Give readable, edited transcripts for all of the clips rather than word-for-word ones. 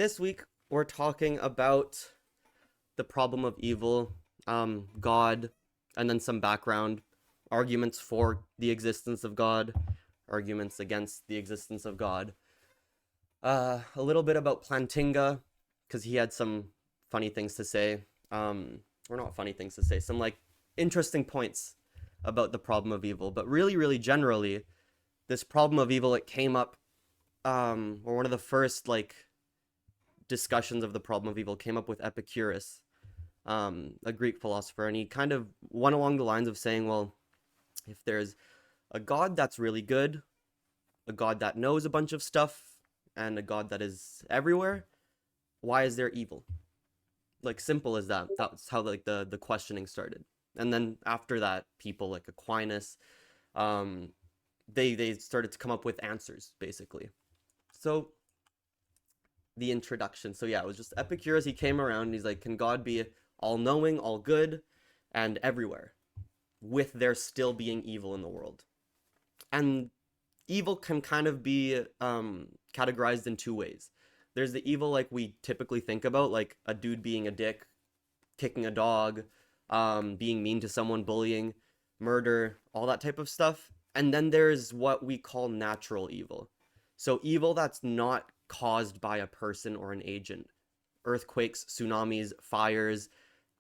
This week we're talking about the problem of evil, God, and then some background arguments for the existence of God, arguments against the existence of God. A little bit about Plantinga, because he had some funny things to say. Or not funny things to say, some like interesting points about the problem of evil. But really, really generally, this problem of evil, it came up, or one of the first like discussions of the problem of evil came up with Epicurus, a Greek philosopher, and he kind of went along the lines of saying, well, if there's a God that's really good, a God that knows a bunch of stuff, and a God that is everywhere, why is there evil? Like, simple as that. That's how like the questioning started. And then after that, people like Aquinas, um, they started to come up with answers, basically. So the introduction. So yeah, it was just Epicurus. He came around and he's like, can God be all knowing, all good, and everywhere, with there still being evil in the world? And evil can kind of be categorized in two ways. There's the evil like we typically think about, like a dude being a dick, kicking a dog, being mean to someone, bullying, murder, all that type of stuff. And then there's what we call natural evil. So evil that's not caused by a person or an agent. Earthquakes, tsunamis, fires,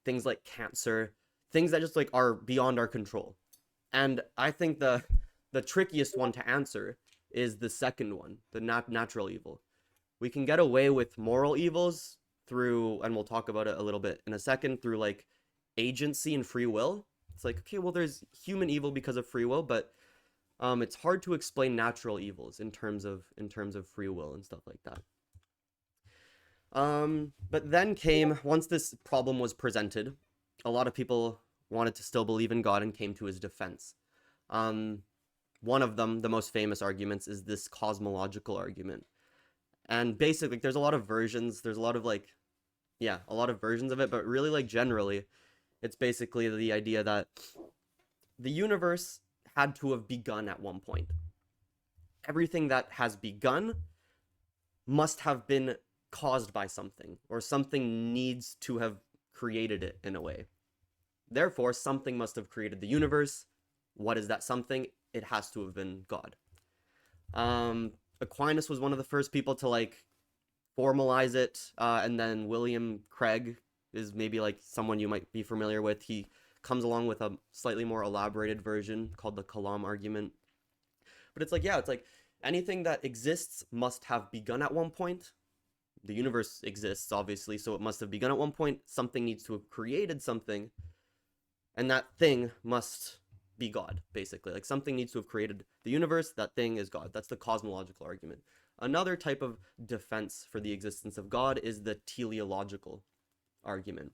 things like cancer, things that just like are beyond our control. And I think the trickiest one to answer is the second one, the natural evil. We can get away with moral evils through, and we'll talk about it a little bit in a second, through like agency and free will. It's like, okay, well, there's human evil because of free will, but it's hard to explain natural evils in terms of free will and stuff like that. But then came, once this problem was presented, a lot of people wanted to still believe in God and came to his defense. One of them, the most famous arguments, is this cosmological argument. And basically, there's a lot of versions. There's a lot of like, yeah, a lot of versions of it. But really, like generally, it's basically the idea that the universe had to have begun at one point. Everything that has begun must have been caused by something, or something needs to have created it in a way. Therefore, something must have created the universe. What is that something? It has to have been God. Aquinas was one of the first people to like formalize it, and then William Craig is maybe like someone you might be familiar with. He comes along with a slightly more elaborated version called the Kalam argument. But it's like, yeah, it's like anything that exists must have begun at one point. The universe exists, obviously, so it must have begun at one point. Something needs to have created something, and that thing must be God, basically. Like something needs to have created the universe, that thing is God. That's the cosmological argument. Another type of defense for the existence of God is the teleological argument.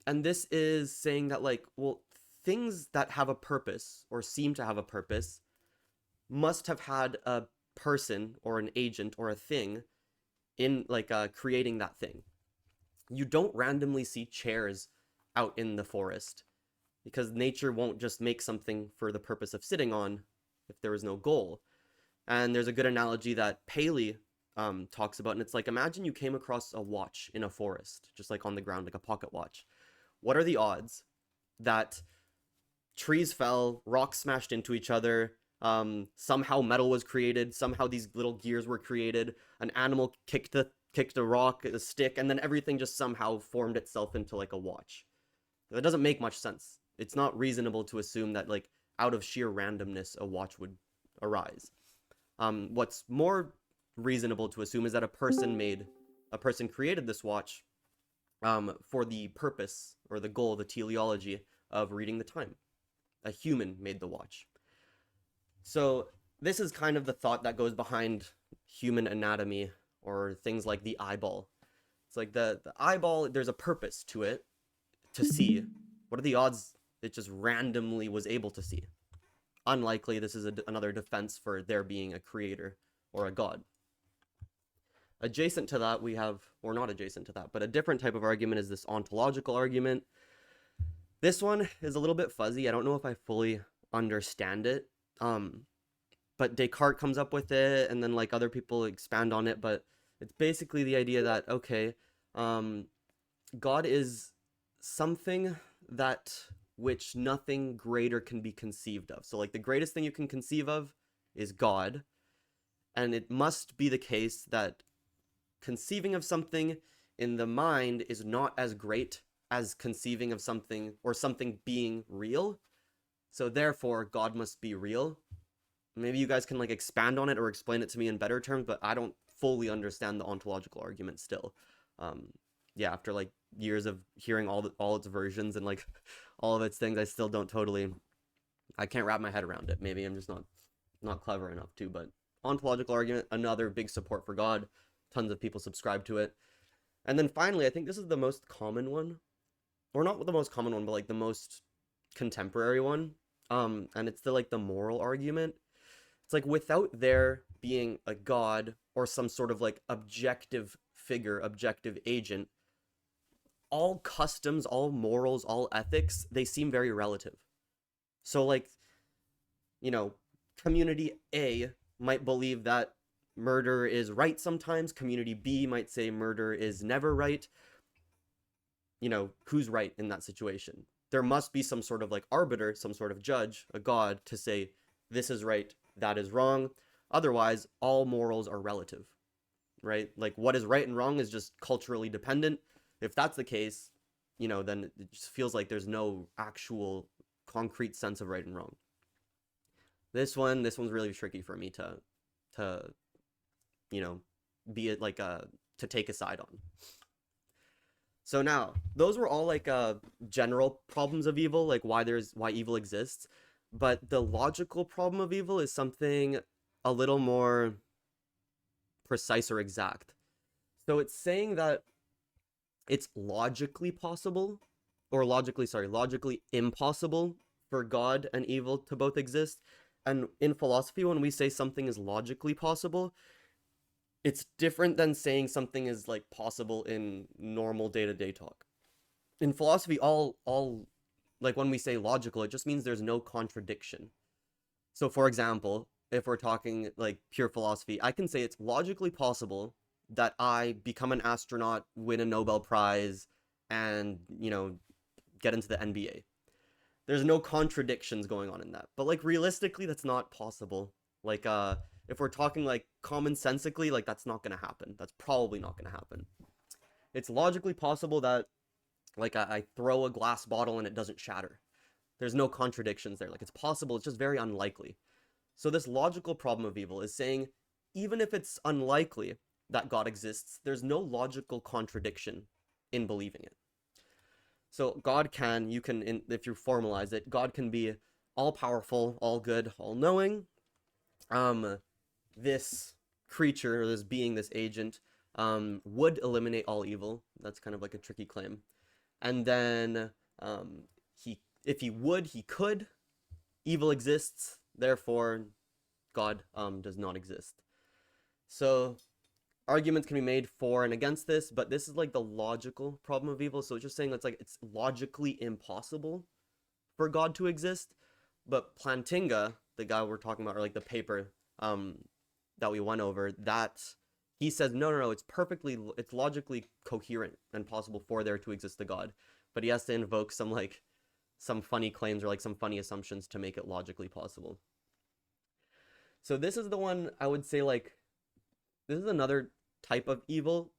And this is saying that like, well, things that have a purpose or seem to have a purpose must have had a person or an agent or a thing in like creating that thing. You don't randomly see chairs out in the forest, because nature won't just make something for the purpose of sitting on if there is no goal. And there's a good analogy that Paley talks about, and it's like, imagine you came across a watch in a forest, just like on the ground, like a pocket watch. What are the odds that trees fell, rocks smashed into each other, somehow metal was created, somehow these little gears were created, an animal kicked a rock, a stick, and then everything just somehow formed itself into like a watch? That doesn't make much sense. It's not reasonable to assume that like out of sheer randomness a watch would arise. What's more reasonable to assume is that a person created this watch for the purpose or the goal, the teleology of reading the time. A human made the watch. So this is kind of the thought that goes behind human anatomy, or things like the eyeball. It's like the eyeball, there's a purpose to it to see. What are the odds it just randomly was able to see? Unlikely. This is another defense for there being a creator or a God. Adjacent to that, we have, or not adjacent to that, but a different type of argument is this ontological argument. This one is a little bit fuzzy. I don't know if I fully understand it. But Descartes comes up with it, and then like other people expand on it. But It's basically the idea that, okay, God is something that which nothing greater can be conceived of. So like the greatest thing you can conceive of is God, and it must be the case that conceiving of something in the mind is not as great as conceiving of something or something being real. So therefore God must be real. Maybe you guys can like expand on it or explain it to me in better terms, but I don't fully understand the ontological argument still. Um, yeah, after like years of hearing all its versions and like all of its things, I still don't totally. I can't wrap my head around it. Maybe I'm just not clever enough to. But ontological argument, another big support for God. Tons of people subscribe to it. And then finally, I think this is the most common one, or not the most common one, but like the most contemporary one. And it's the moral argument. It's like without there being a god or some sort of like objective figure, objective agent, all customs, all morals, all ethics, they seem very relative. So like, you know, community A might believe that murder is right sometimes, community B might say murder is never right. You know, who's right in that situation? There must be some sort of like arbiter, some sort of judge, a god to say this is right, that is wrong. Otherwise, all morals are relative, right? Like what is right and wrong is just culturally dependent. If that's the case, you know, then it just feels like there's no actual concrete sense of right and wrong. This one's really tricky for me to you know, be it like to take a side on. So now, those were all like general problems of evil, like why evil exists. But the logical problem of evil is something a little more precise or exact. So it's saying that it's logically possible, or logically impossible for God and evil to both exist. And in philosophy, when we say something is logically possible, it's different than saying something is like possible in normal day-to-day talk. In philosophy, all like when we say logical, it just means there's no contradiction. So for example, if we're talking like pure philosophy, I can say it's logically possible that I become an astronaut, win a Nobel Prize, and, you know, get into the NBA. There's no contradictions going on in that. But like realistically, that's not possible. Like if we're talking like commonsensically, like that's not gonna happen. That's probably not gonna happen. It's logically possible that like I throw a glass bottle and it doesn't shatter. There's no contradictions there. Like it's possible, it's just very unlikely. So this logical problem of evil is saying even if it's unlikely that God exists, there's no logical contradiction in believing it. So God can, if you formalize it, God can be all powerful, all good, all knowing. This creature, or this being, this agent, would eliminate all evil. That's kind of like a tricky claim. And then if he would, he could. Evil exists, therefore God does not exist. So arguments can be made for and against this, but this is like the logical problem of evil. So it's just saying it's logically impossible for God to exist. But Plantinga, the guy we're talking about, or like the paper that we went over, that he says no, it's logically coherent and possible for there to exist a God, but he has to invoke some funny claims or like some funny assumptions to make it logically possible. So this is the one I would say, like, this is another type of evil.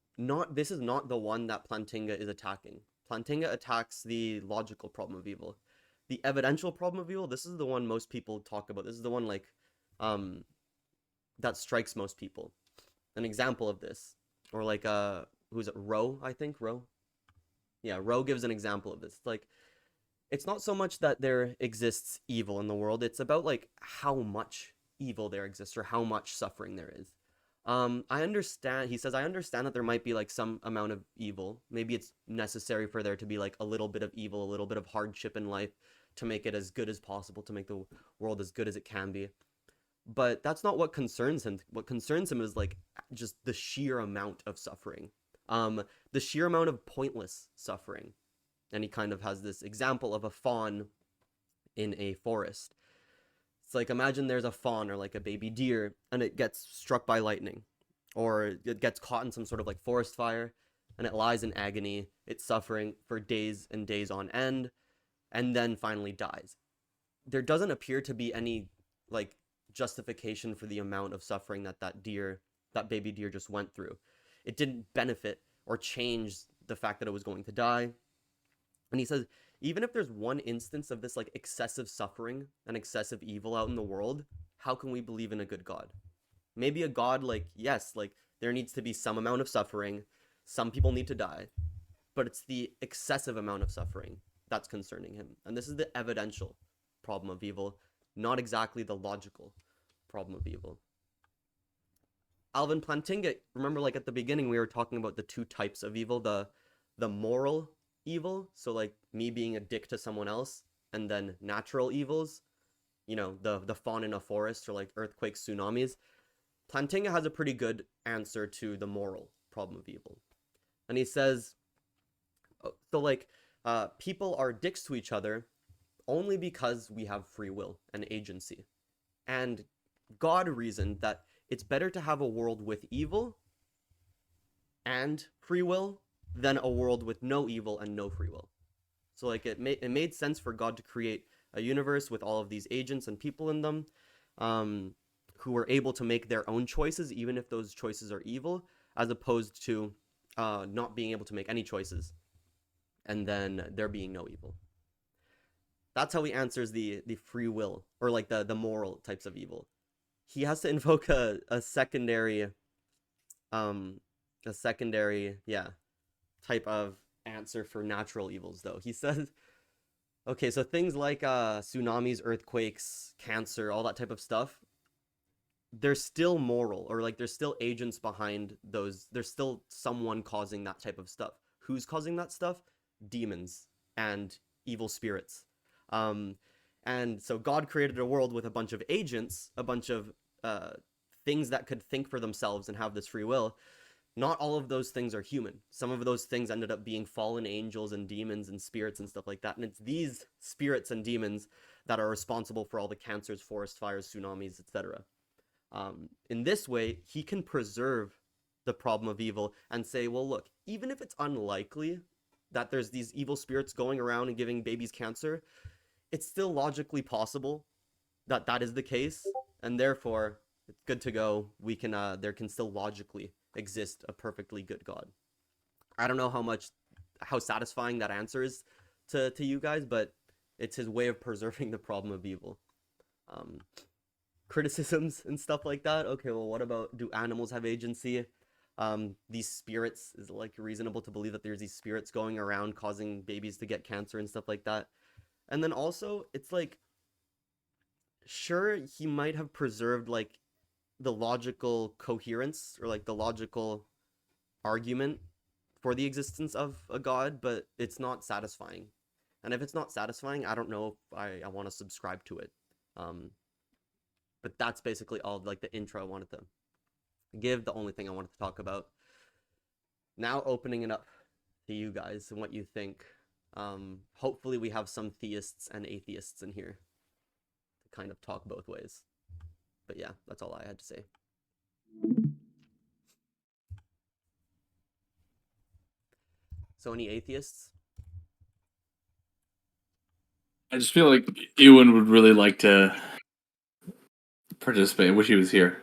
This is not the one that Plantinga is attacking. Plantinga attacks the logical problem of evil. The evidential problem of evil, this is the one most people talk about. This is the one like that strikes most people. An example of this, or like who's it? Rowe, I think. Rowe. Yeah, Rowe gives an example of this. Like, it's not so much that there exists evil in the world, it's about like how much evil there exists or how much suffering there is. I understand, he says, I understand that there might be like some amount of evil. Maybe it's necessary for there to be like a little bit of evil, a little bit of hardship in life to make it as good as possible, to make the world as good as it can be. But that's not what concerns him. What concerns him is like just the sheer amount of suffering, the sheer amount of pointless suffering. And he kind of has this example of a fawn in a forest. It's like, imagine there's a fawn or like a baby deer and it gets struck by lightning. or it gets caught in some sort of like forest fire, and it lies in agony. It's suffering for days and days on end, and then finally dies. There doesn't appear to be any like justification for the amount of suffering that that baby deer just went through. It didn't benefit or change the fact that it was going to die. And he says, even if there's one instance of this like excessive suffering and excessive evil out in the world, how can we believe in a good God? Maybe a God, like, yes, like there needs to be some amount of suffering, some people need to die, but it's the excessive amount of suffering that's concerning him. And this is the evidential problem of evil, not exactly the logical problem of evil. Alvin, Plantinga, remember, like at the beginning we were talking about the two types of evil, the moral evil, so like me being a dick to someone else, and then natural evils, you know, the fawn in a forest, or like earthquakes, tsunamis. Plantinga has a pretty good answer to the moral problem of evil. And he says, so like people are dicks to each other only because we have free will and agency. And God reasoned that it's better to have a world with evil and free will than a world with no evil and no free will. So like it made sense for God to create a universe with all of these agents and people in them, who were able to make their own choices, even if those choices are evil, as opposed to not being able to make any choices, and then there being no evil. That's how he answers the free will, or like the moral types of evil. He has to invoke a secondary yeah, type of answer for natural evils, though. He says, okay, so things like tsunamis, earthquakes, cancer, all that type of stuff, they're still moral, or like there's still agents behind those. There's still someone causing that type of stuff. Who's causing that stuff? Demons and evil spirits. Um, and so God created a world with a bunch of agents, a bunch of things that could think for themselves and have this free will. Not all of those things are human. Some of those things ended up being fallen angels and demons and spirits and stuff like that. And it's these spirits and demons that are responsible for all the cancers, forest fires, tsunamis, etc. In this way, he can preserve the problem of evil and say, well, look, even if it's unlikely that there's these evil spirits going around and giving babies cancer, it's still logically possible that that is the case, and therefore it's good to go. We can there can still logically exist a perfectly good God. I don't know how satisfying that answer is to you guys, but it's his way of preserving the problem of evil. Criticisms and stuff like that. Okay, well, what about, do animals have agency? These spirits, is it like reasonable to believe that there's these spirits going around causing babies to get cancer and stuff like that? And then also, it's like, sure, he might have preserved like the logical coherence, or like the logical argument for the existence of a god, but it's not satisfying. And if it's not satisfying, I don't know if I want to subscribe to it. But that's basically all like the intro I wanted to give, the only thing I wanted to talk about. Now opening it up to you guys and what you think. Hopefully we have some theists and atheists in here to kind of talk both ways. But yeah, that's all I had to say. So any atheists? I just feel like Ewan would really like to participate. I wish he was here.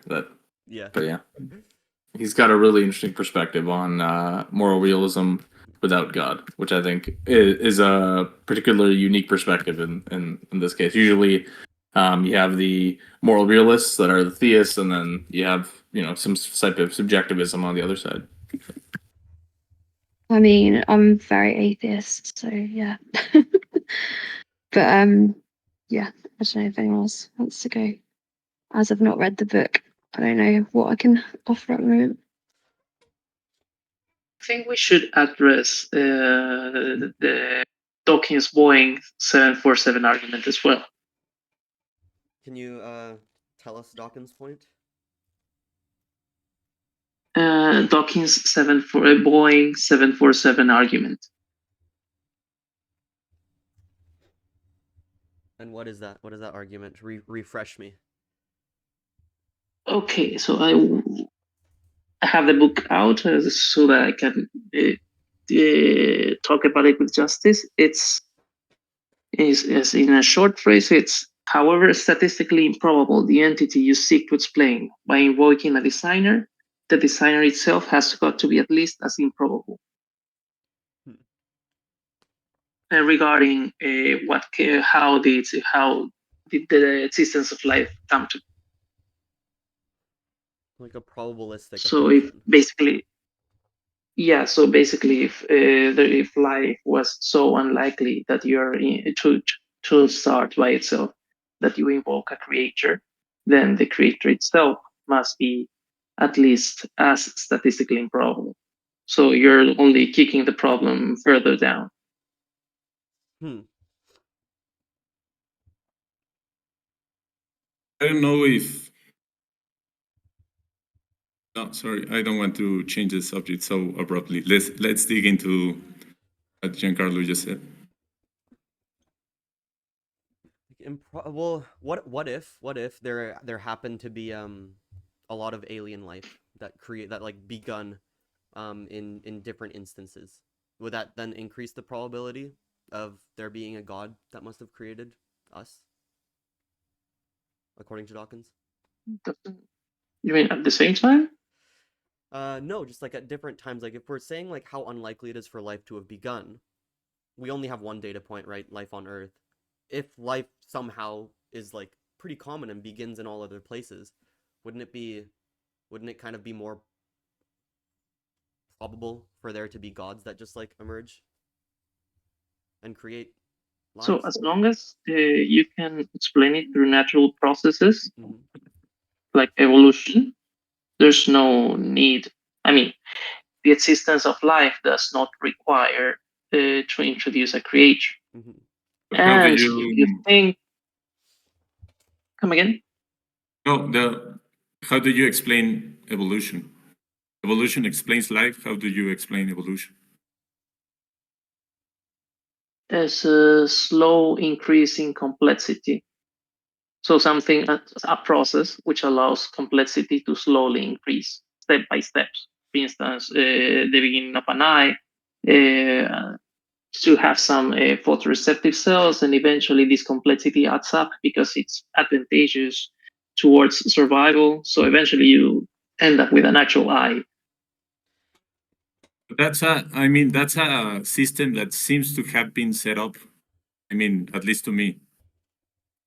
Yeah. But yeah, he's got a really interesting perspective on moral realism without God, which I think is a particularly unique perspective in this case. Usually, you have the moral realists that are the theists, and then you have some type of subjectivism on the other side. I mean, I'm very atheist, so yeah. But yeah, I don't know if anyone else wants to go. As I've not read the book, I don't know what I can offer at the moment. I think we should address the Dawkins Boeing 747 argument as well. Can you tell us Dawkins' point? Dawkins Boeing 747 argument. And what is that? What is that argument? Refresh me. Okay, so I have the book out so that I can talk about it with justice. It's is in a short phrase. It's however statistically improbable the entity you seek to explain by invoking a designer, the designer itself has got to be at least as improbable. Regarding how did the existence of life come to? Like a probabilistic So assumption. so basically, if life was so unlikely that you're to start by itself, that you invoke a creator, then the creator itself must be at least as statistically improbable. So you're only kicking the problem further down. I don't know if. No, sorry, I don't want to change the subject so abruptly. Let's dig into what Giancarlo just said. Well, what if there happened to be a lot of alien life that like begun in different instances? Would that then increase the probability of there being a god that must have created us, according to Dawkins? You mean at the same time? No, just like at different times. Like if we're saying like how unlikely it is for life to have begun, we only have one data point, right? Life on Earth. If life somehow is like pretty common and begins in all other places, wouldn't it kind of be more probable for there to be gods that just like emerge and create lives? So as long as you can explain it through natural processes, like evolution, there's no need. I mean, the existence of life does not require to introduce a creator. And if you think, come again? No, how do you explain evolution? Evolution explains life. How do you explain evolution? There's a slow increase in complexity. So a process which allows complexity to slowly increase step by step. For instance, the beginning of an eye to have some photoreceptive cells, and eventually this complexity adds up because it's advantageous towards survival. So eventually you end up with an actual eye. That's a system that seems to have been set up. I mean, at least to me.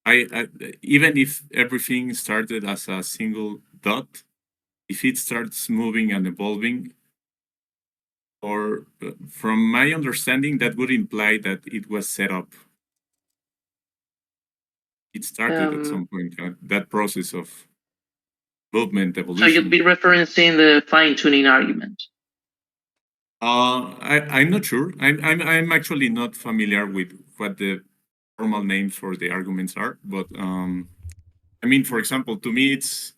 I even if everything started as a single dot, if it starts moving and evolving, or from my understanding, that would imply that it was set up. It started at some point, that process of movement, evolution. So you'd be referencing the fine-tuning argument. I'm not sure. I'm actually not familiar with what the formal names for the arguments are, but I mean, for example, to me, it's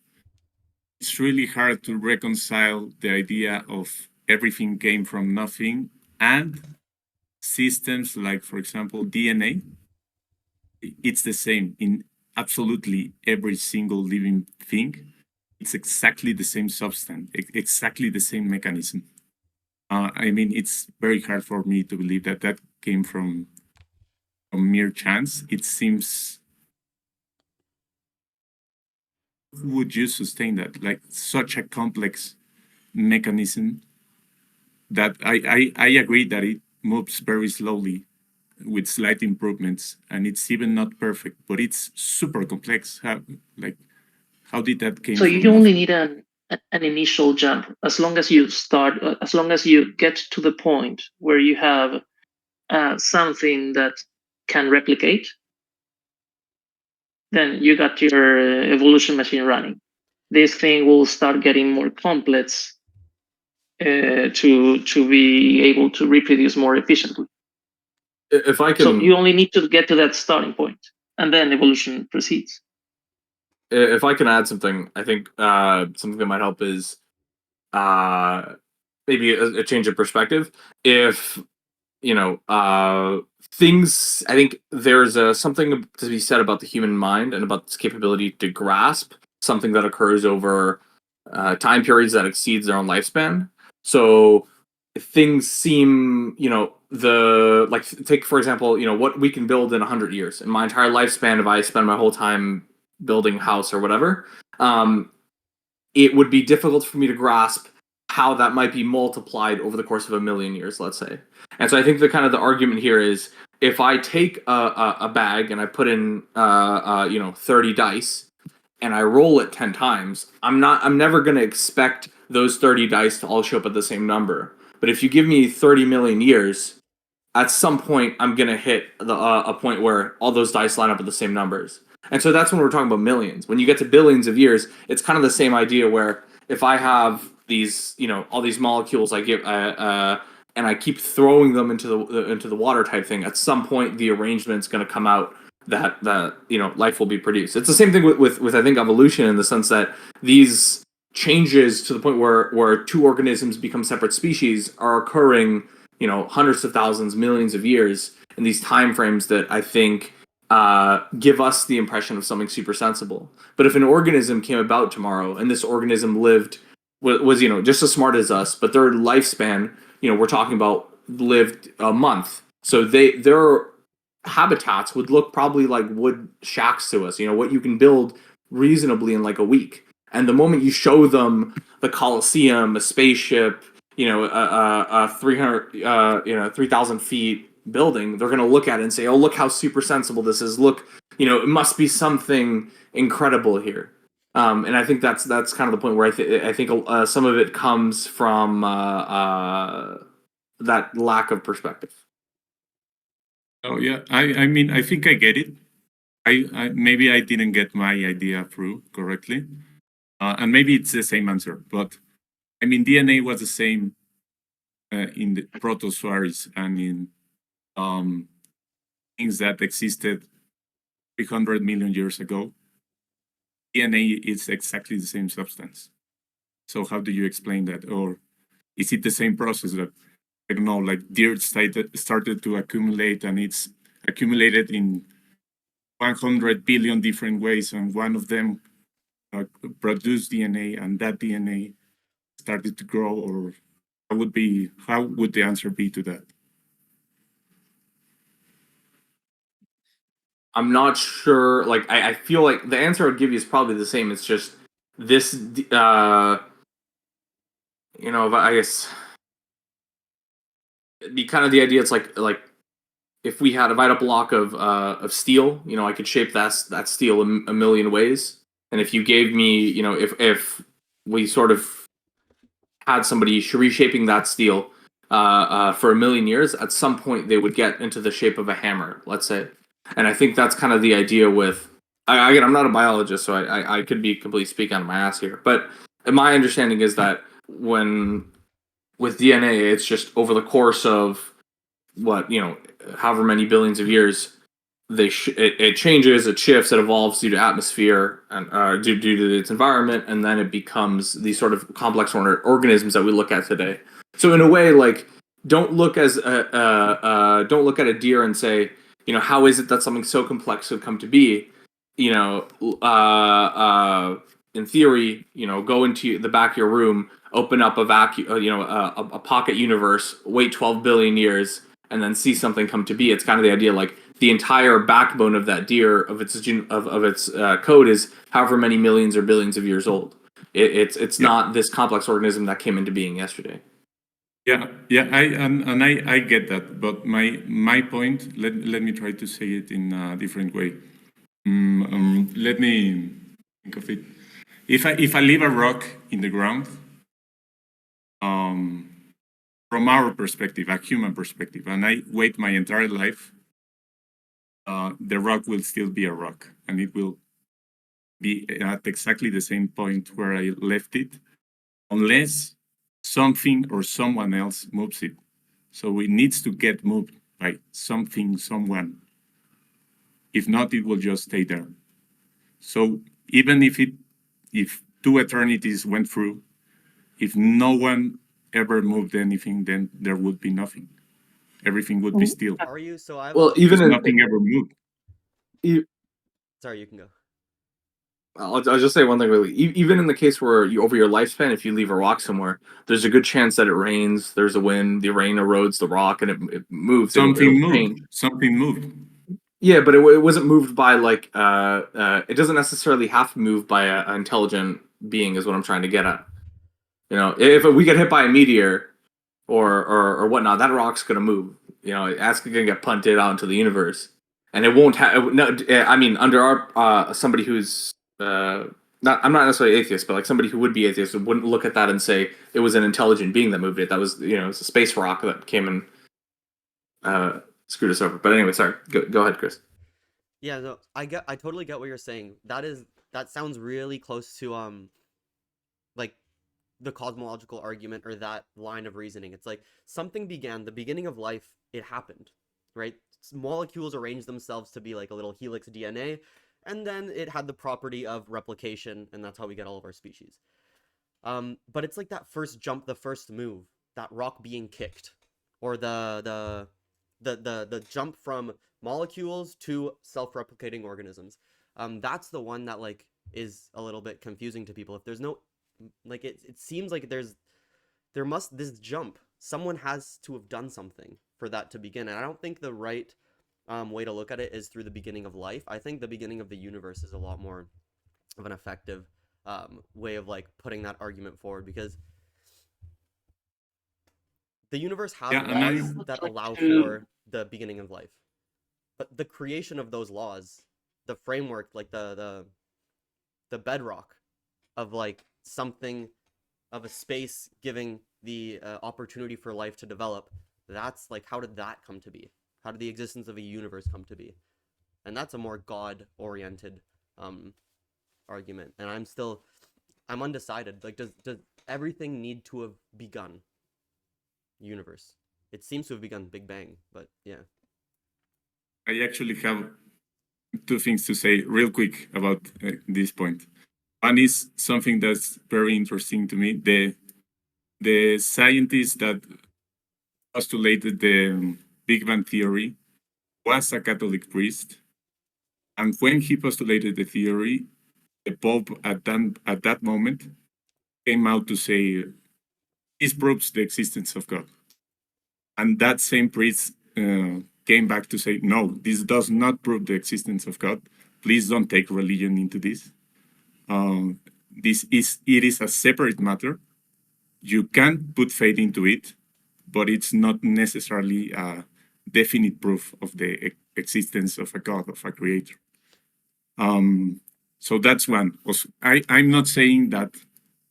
really hard to reconcile the idea of everything came from nothing and systems like, for example, DNA. It's the same in absolutely every single living thing. It's exactly the same substance, exactly the same mechanism. I mean, it's very hard for me to believe that that came from mere chance. It seems. Who would you sustain that? Like such a complex mechanism that I agree that it moves very slowly with slight improvements, and it's even not perfect, but it's super complex. How did that came? So you only need an initial jump. As long as you start, as long as you get to the point where you have something that can replicate, then you got your evolution machine running. This thing will start getting more complex to be able to reproduce more efficiently. If I can, so you only need to get to that starting point, and then evolution proceeds. If I can add something, I think something that might help is maybe a change of perspective. If things, I think there's something to be said about the human mind and about its capability to grasp something that occurs over time periods that exceeds their own lifespan. So things seem, take for example, what we can build in 100 years. In my entire lifespan, if I spend my whole time building a house or whatever, it would be difficult for me to grasp how that might be multiplied over the course of 1,000,000 years, let's say. And so I think the argument here is, if I take a bag and I put in 30 dice and I roll it 10 times, I'm never going to expect those 30 dice to all show up at the same number. But if you give me 30 million years, at some point I'm going to hit a point where all those dice line up at the same numbers. And so that's when we're talking about millions. When you get to billions of years, it's kind of the same idea, where if I have these, all these molecules I give, and I keep throwing them into the water type thing, at some point the arrangement's going to come out that life will be produced. It's the same thing with I think evolution, in the sense that these changes to the point where two organisms become separate species are occurring, hundreds of thousands, millions of years in these time frames that I think give us the impression of something super sensible. But if an organism came about tomorrow and this organism was just as smart as us, but their lifespan, we're talking about, lived a month, so their habitats would look probably like wood shacks to us, what you can build reasonably in like a week. And the moment you show them the Colosseum, a spaceship, a 3,000 feet building, they're going to look at it and say, oh, look how super sensible this is. Look, it must be something incredible here. And I think that's kind of the point where I think some of it comes from that lack of perspective. Oh yeah, I mean, I think I get it. I maybe I didn't get my idea through correctly, and maybe it's the same answer. But I mean, DNA was the same in the protozoaries and in things that existed 300 million years ago. DNA is exactly the same substance. So how do you explain that? Or is it the same process that, I don't know, like dirt started to accumulate, and it's accumulated in 100 billion different ways, and one of them produced DNA, and that DNA started to grow? Or how would the answer be to that? I'm not sure. Like, I feel like the answer I would give you is probably the same. It's just this, I guess it'd be kind of the idea. It's like if I had a block of steel, I could shape that steel a million ways. And if you gave me, if we sort of had somebody reshaping that steel for 1,000,000 years, at some point they would get into the shape of a hammer, let's say. And I think that's kind of the idea with, again, I'm not a biologist, so I could be completely speaking out of my ass here. But my understanding is that with DNA, it's just over the course of however many billions of years, it changes, it shifts, it evolves due to atmosphere and due to its environment, and then it becomes these sort of complex organisms that we look at today. So in a way, like, don't look at a deer and say, how is it that something so complex could come to be? In theory, go into the back of your room, open up a vacuum, a pocket universe, wait 12 billion years, and then see something come to be. It's kind of the idea, like, the entire backbone of that deer, of its code, is however many millions or billions of years old. It's not this complex organism that came into being yesterday. Yeah, I get that, but my point, let me try to say it in a different way. Let me think of it. If I leave a rock in the ground, from our perspective, a human perspective, and I wait my entire life, the rock will still be a rock, and it will be at exactly the same point where I left it, unless something or someone else moves it. So it needs to get moved by something, someone. If not, it will just stay there. So even if 2 eternities went through, if no one ever moved anything, then there would be nothing. Everything would be still. Are you? So I Well, even nothing ever moved. Sorry, you can go. I'll just say one thing really. Even in the case where you over your lifespan, if you leave a rock somewhere, there's a good chance that it rains. There's a wind. The rain erodes the rock, and it moves. It'll change. Something moved. Yeah, but it wasn't moved by like it doesn't necessarily have to move by an intelligent being, is what I'm trying to get at. You know, if we get hit by a meteor or whatnot, that rock's gonna move. You know, it's gonna get punted out into the universe, and it won't have. No, I mean, under our somebody who's not, I'm not necessarily atheist, but like somebody who would be atheist wouldn't look at that and say it was an intelligent being that moved it. That was, you know, it's a space rock that came and screwed us over. But anyway, sorry. Go ahead, Chris. Yeah, no, I totally get what you're saying. That sounds really close to like the cosmological argument, or that line of reasoning. It's like something began, the beginning of life, it happened, right? Molecules arranged themselves to be like a little helix DNA, and then it had the property of replication, and that's how we get all of our species. But it's like that first jump, the first move, that rock being kicked, or the jump from molecules to self-replicating organisms. That's the one that like is a little bit confusing to people. If there's no, like, it seems like this jump, someone has to have done something for that to begin. And I don't think the right way to look at it is through the beginning of life. I think the beginning of the universe is a lot more of an effective way of like putting that argument forward, because the universe has laws that allow for the beginning of life, but the creation of those laws, the framework, like the bedrock of like something, of a space giving the opportunity for life to develop, that's like, how did that come to be? How did the existence of a universe come to be? And that's a more God-oriented argument. And I'm undecided. Like, does everything need to have begun? Universe. It seems to have begun Big Bang, but yeah. I actually have two things to say real quick about this point. One is something that's very interesting to me. The scientist that postulated the Big Bang theory was a Catholic priest, and when he postulated the theory, the Pope at that moment came out to say, this proves the existence of God. And that same priest came back to say, no, this does not prove the existence of God. Please don't take religion into this. It is a separate matter. You can put faith into it, but it's not necessarily a definite proof of the existence of a God, of a creator. So that's one. I'm not saying that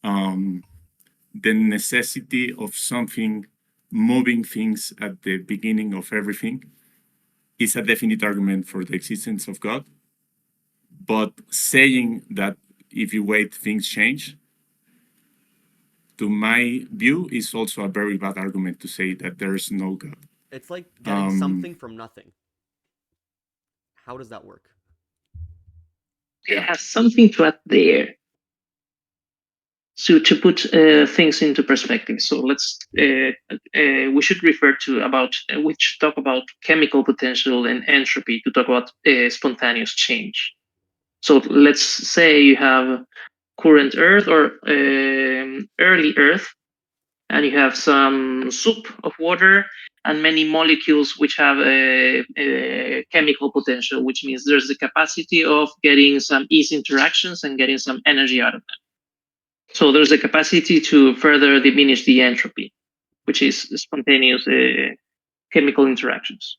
the necessity of something moving things at the beginning of everything is a definite argument for the existence of God. But saying that if you wait, things change, to my view, is also a very bad argument to say that there is no God. It's like getting something from nothing. How does that work? It has something to add there. So to put things into perspective, so let's we should refer to we should talk about chemical potential and entropy to talk about spontaneous change. So let's say you have current Earth or early Earth, and you have some soup of water and many molecules which have a chemical potential, which means there's the capacity of getting some easy interactions and getting some energy out of them. So there's a capacity to further diminish the entropy, which is spontaneous chemical interactions.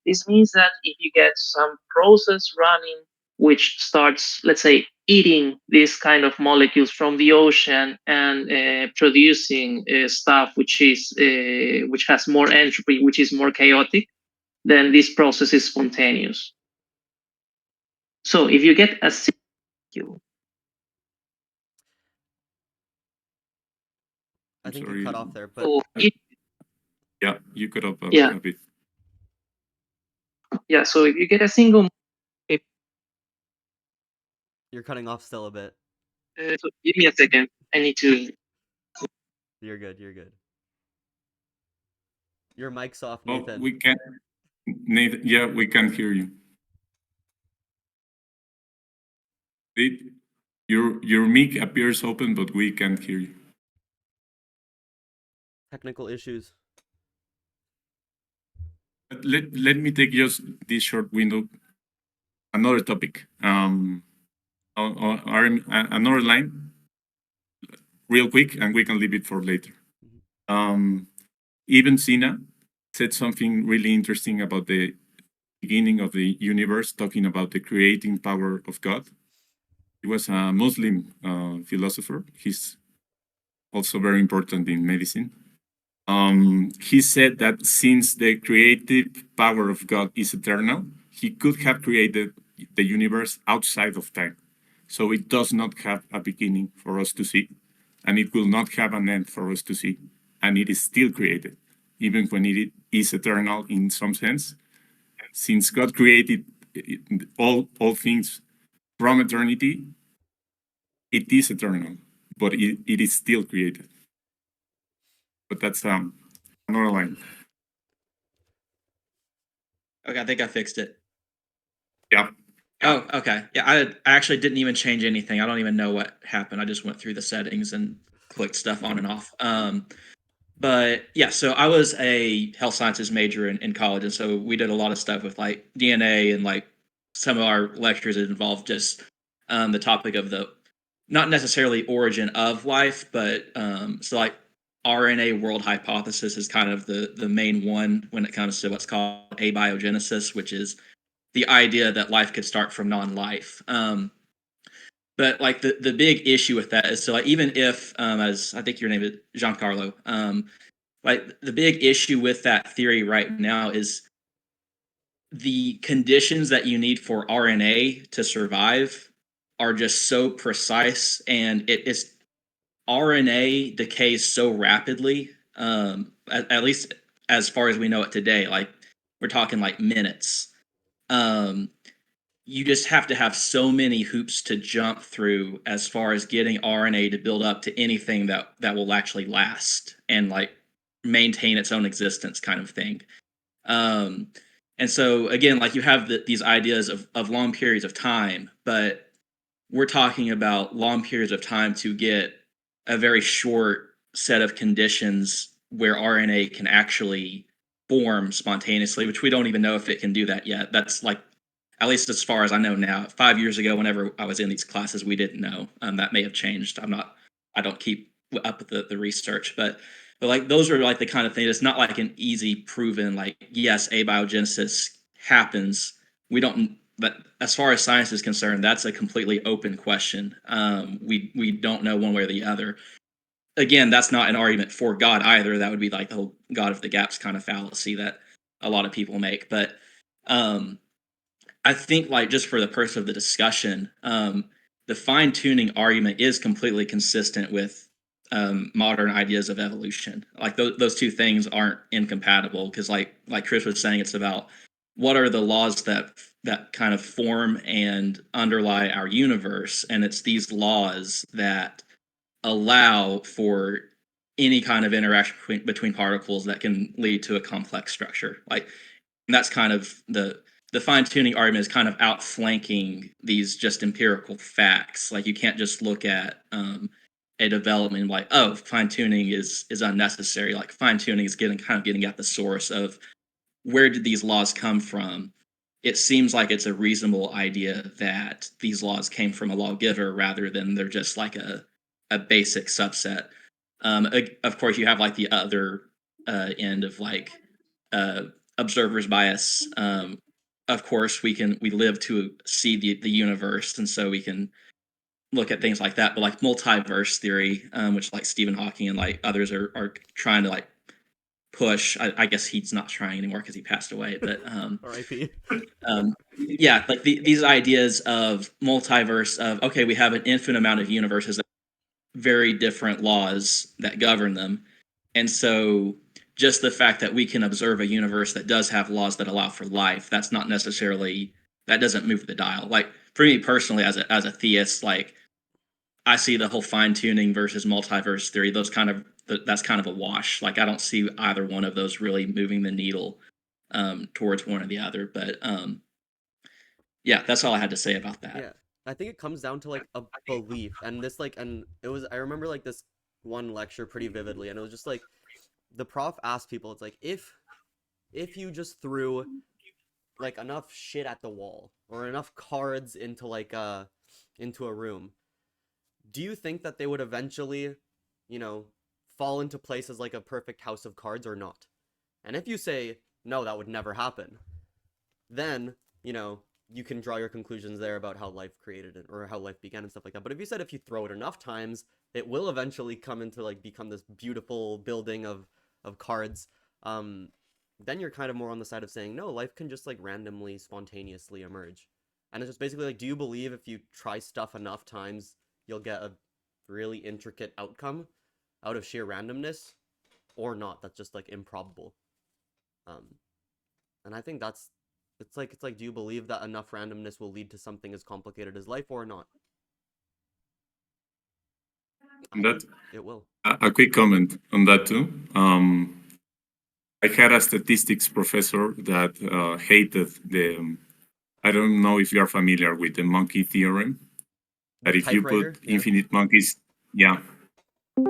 This means that if you get some process running which starts, let's say, eating these kind of molecules from the ocean and producing stuff which has more entropy, which is more chaotic, then this process is spontaneous. So if you get a molecule, I think you cut off there, but so yeah, you cut off a bit. Yeah, so if you get a single, you're cutting off still a bit. So give me a second. I need to. You're good. You're good. Your mic's off, Oh, Nathan. we can. Nathan, yeah, we can hear you. Your mic appears open, but we can't hear you. Technical issues. Let me take just this short window. Another topic. Another line, real quick, and we can leave it for later. Ibn Sina said something really interesting about the beginning of the universe, talking about the creating power of God. He was a Muslim philosopher. He's also very important in medicine. He said that since the creative power of God is eternal, he could have created the universe outside of time. So it does not have a beginning for us to see, and it will not have an end for us to see, and it is still created, even when it is eternal in some sense. Since God created all things from eternity, it is eternal, but it is still created. But that's another line. Okay, I think I fixed it. Yeah. Oh, okay. Yeah, I actually didn't even change anything. I don't even know what happened. I just went through the settings and clicked stuff on and off. But yeah, so I was a health sciences major in college, and so we did a lot of stuff with like DNA, and like some of our lectures involved just the topic of the not necessarily origin of life, but so like RNA world hypothesis is kind of the main one when it comes to what's called abiogenesis, which is the idea that life could start from non-life. But like the big issue with that is, so like even if as I think your name is Giancarlo, like the big issue with that theory right now is the conditions that you need for RNA to survive are just so precise, and it is RNA decays so rapidly, at least as far as we know it today. Like we're talking like minutes. You just have to have so many hoops to jump through as far as getting RNA to build up to anything that will actually last and like maintain its own existence, kind of thing. And so again, like you have these ideas of long periods of time, but we're talking about long periods of time to get a very short set of conditions where RNA can actually form spontaneously, which we don't even know if it can do that yet. That's like, at least as far as I know now. 5 years ago, whenever I was in these classes, we didn't know. That may have changed. I don't keep up with the research, but like those are like the kind of thing. It's not like an easy proven like, yes, abiogenesis happens. We don't. But as far as science is concerned, that's a completely open question. We don't know one way or the other. Again, that's not an argument for God either. That would be like the whole God of the gaps kind of fallacy that a lot of people make. But I think, like, just for the purpose of the discussion, the fine tuning argument is completely consistent with modern ideas of evolution. Like those two things aren't incompatible, because, like Chris was saying, it's about what are the laws that kind of form and underlie our universe, and it's these laws that allow for any kind of interaction between particles that can lead to a complex structure. Like, and that's kind of the fine tuning argument is kind of outflanking these just empirical facts. Like you can't just look at a development like, oh, fine tuning is unnecessary. Like fine tuning is getting at the source of where did these laws come from. It seems like it's a reasonable idea that these laws came from a lawgiver rather than they're just like a basic subset. Of course, you have like the other end of like observer's bias. Of course, we live to see the universe, and so we can look at things like that. But like multiverse theory, which like Stephen Hawking and like others are trying to like push. I guess he's not trying anymore because he passed away. But R.I.P. Yeah, like these ideas of multiverse of, okay, we have an infinite amount of universes, very different laws that govern them, and so just the fact that we can observe a universe that does have laws that allow for life, that doesn't move the dial. Like for me personally, as a theist, like I see the whole fine tuning versus multiverse theory, that's kind of a wash. Like I don't see either one of those really moving the needle towards one or the other. But yeah, that's all I had to say about that. Yeah. I think it comes down to like a belief, and this like, and it was, I remember like this one lecture pretty vividly, and it was just like the prof asked people, it's like, if you just threw like enough shit at the wall or enough cards into like into a room, do you think that they would eventually, you know, fall into place as like a perfect house of cards or not? And if you say no, that would never happen, then, you know, you can draw your conclusions there about how life created it or how life began and stuff like that. But if you said if you throw it enough times, it will eventually come into like become this beautiful building of cards, then you're kind of more on the side of saying no, life can just like randomly, spontaneously emerge. And it's just basically like, do you believe if you try stuff enough times, you'll get a really intricate outcome out of sheer randomness, or not? That's just like improbable. And I think that's, it's like, do you believe that enough randomness will lead to something as complicated as life or not? I That think it will. a quick comment on that too. I had a statistics professor that hated the. I don't know if you are familiar with the monkey theorem. That The if you typewriter? put Yeah.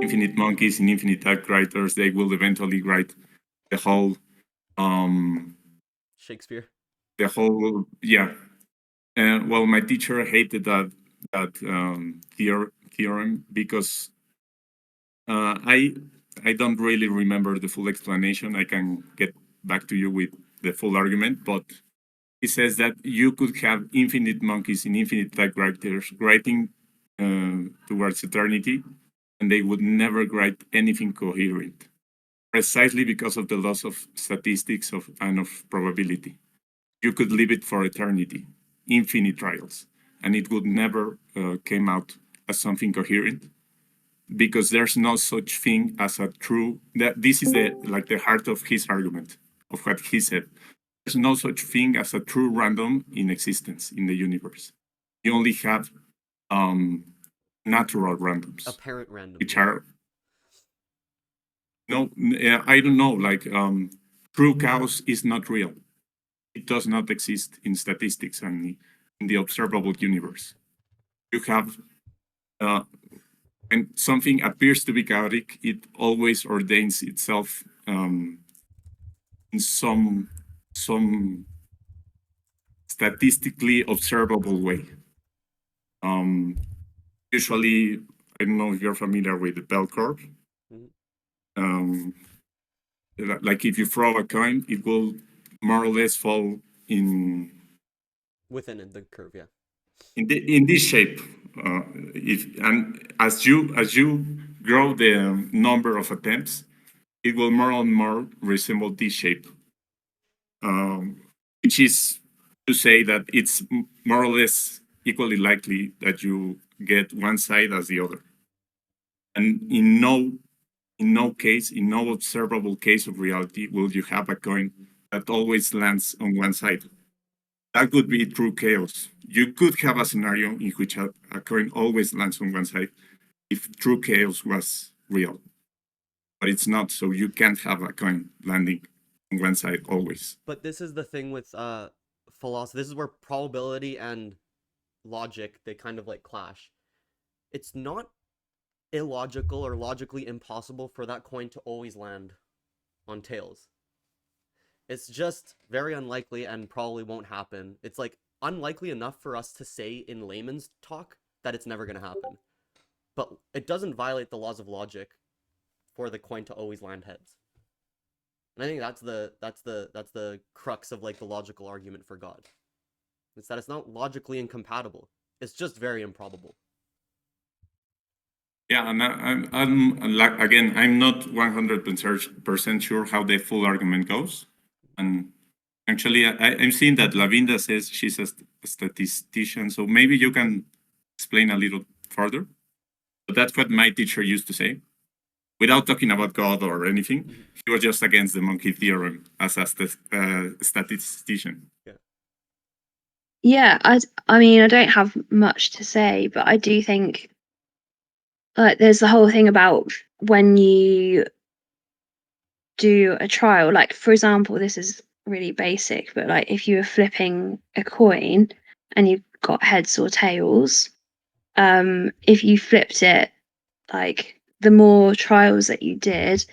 infinite monkeys in infinite typewriters, they will eventually write the whole Shakespeare. Well, my teacher hated that theorem because I don't really remember the full explanation. I can get back to you with the full argument, but he says that you could have infinite monkeys in infinite typewriters writing towards eternity, and they would never write anything coherent, precisely because of the loss of statistics and of probability. You could leave it for eternity, infinite trials, and it would never came out as something coherent, because there's no such thing as a true. That this is the heart of his argument, of what he said. There's no such thing as a true random in existence in the universe. You only have natural randoms, Apparent random. which are I don't know. Like true chaos is not real. It does not exist in statistics and in the observable universe. You have when something appears to be chaotic, it always ordains itself in some statistically observable way. Usually, I don't know if you're familiar with the bell curve. Like if you throw a coin, it will more or less fall in Within the curve, yeah. In this shape. And as you grow the number of attempts, it will more and more resemble this shape, which is to say that it's more or less equally likely that you get one side as the other. And in no case, in no observable case of reality, will you have a coin that always lands on one side. That would be true chaos. You could have a scenario in which a coin always lands on one side if true chaos was real. But it's not, so you can't have a coin landing on one side always. But this is the thing with philosophy. This is where probability and logic, they kind of like clash. It's not illogical or logically impossible for that coin to always land on tails. It's just very unlikely and probably won't happen. It's like unlikely enough for us to say in layman's talk that it's never going to happen. But it doesn't violate the laws of logic for the coin to always land heads. And I think that's the crux of like the logical argument for God. It's that it's not logically incompatible. It's just very improbable. Yeah, and I'm like, again, I'm not 100% sure how the full argument goes. And actually, I'm seeing that Lavinda says she's a statistician, so maybe you can explain a little further. But that's what my teacher used to say. Without talking about God or anything, he was just against the monkey theorem as a statistician. Yeah, I mean, I don't have much to say, but I do think there's the whole thing about when you do a trial, like for example, this is really basic, but like if you were flipping a coin and you got heads or tails. If you flipped it, like the more trials that you did,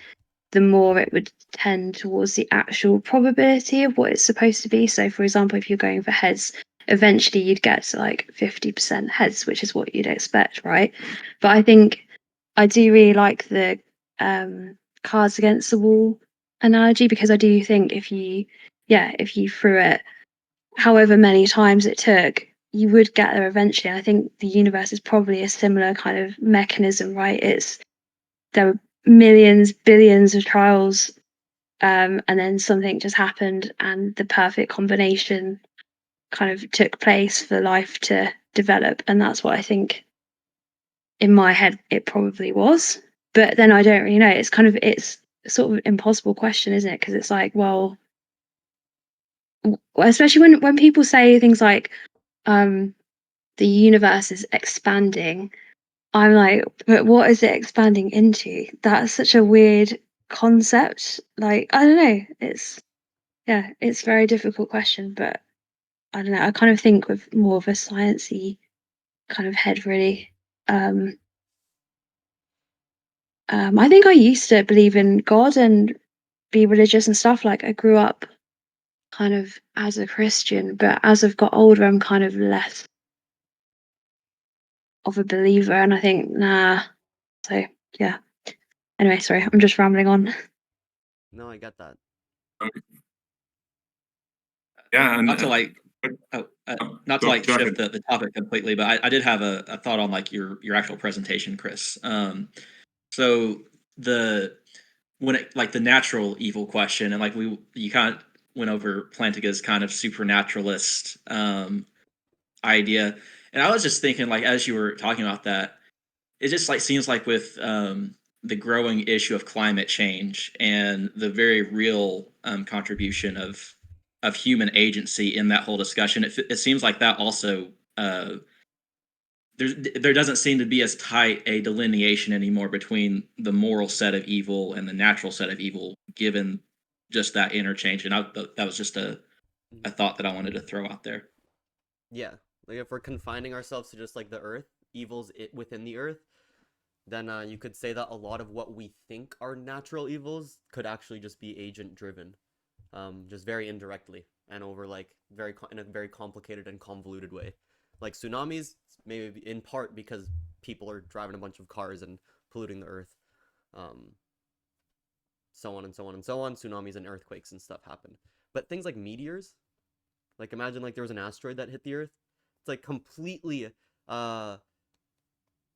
the more it would tend towards the actual probability of what it's supposed to be. So, for example, if you're going for heads, eventually you'd get to like 50% heads, which is what you'd expect, right? But I think I do really like the cards against the wall analogy, because I do think if you threw it however many times it took, you would get there eventually. And I think the universe is probably a similar kind of mechanism, right? There were millions, billions of trials, and then something just happened, and the perfect combination kind of took place for life to develop. And that's what I think in my head it probably was. But then I don't really know. It's sort of an impossible question, isn't it? Because it's like, well, especially when people say things like the universe is expanding, I'm like, but what is it expanding into? That's such a weird concept. Like, I don't know. It's a very difficult question, but I don't know. I kind of think with more of a sciencey kind of head, really. I think I used to believe in God and be religious and stuff. Like, I grew up kind of as a Christian, but as I've got older, I'm kind of less of a believer, and I think, nah. So, yeah. Anyway, sorry, I'm just rambling on. No, I get that. Yeah, and Not to like, not to go like shift ahead. the topic completely, but I did have a thought on like your actual presentation, Chris. So when it like the natural evil question, and like you kind of went over Plantinga's kind of supernaturalist idea, and I was just thinking, like, as you were talking about that, it just like seems like with the growing issue of climate change and the very real contribution of human agency in that whole discussion, it seems like that also there doesn't seem to be as tight a delineation anymore between the moral set of evil and the natural set of evil, given just that interchange. And that was just a thought that I wanted to throw out there. Yeah, like if we're confining ourselves to just like the earth, evils within the earth, then you could say that a lot of what we think are natural evils could actually just be agent driven, just very indirectly and over like in a very complicated and convoluted way. Like tsunamis, maybe in part because people are driving a bunch of cars and polluting the earth, so on and so on and so on. Tsunamis and earthquakes and stuff happen. But things like meteors, like imagine like there was an asteroid that hit the earth. It's like completely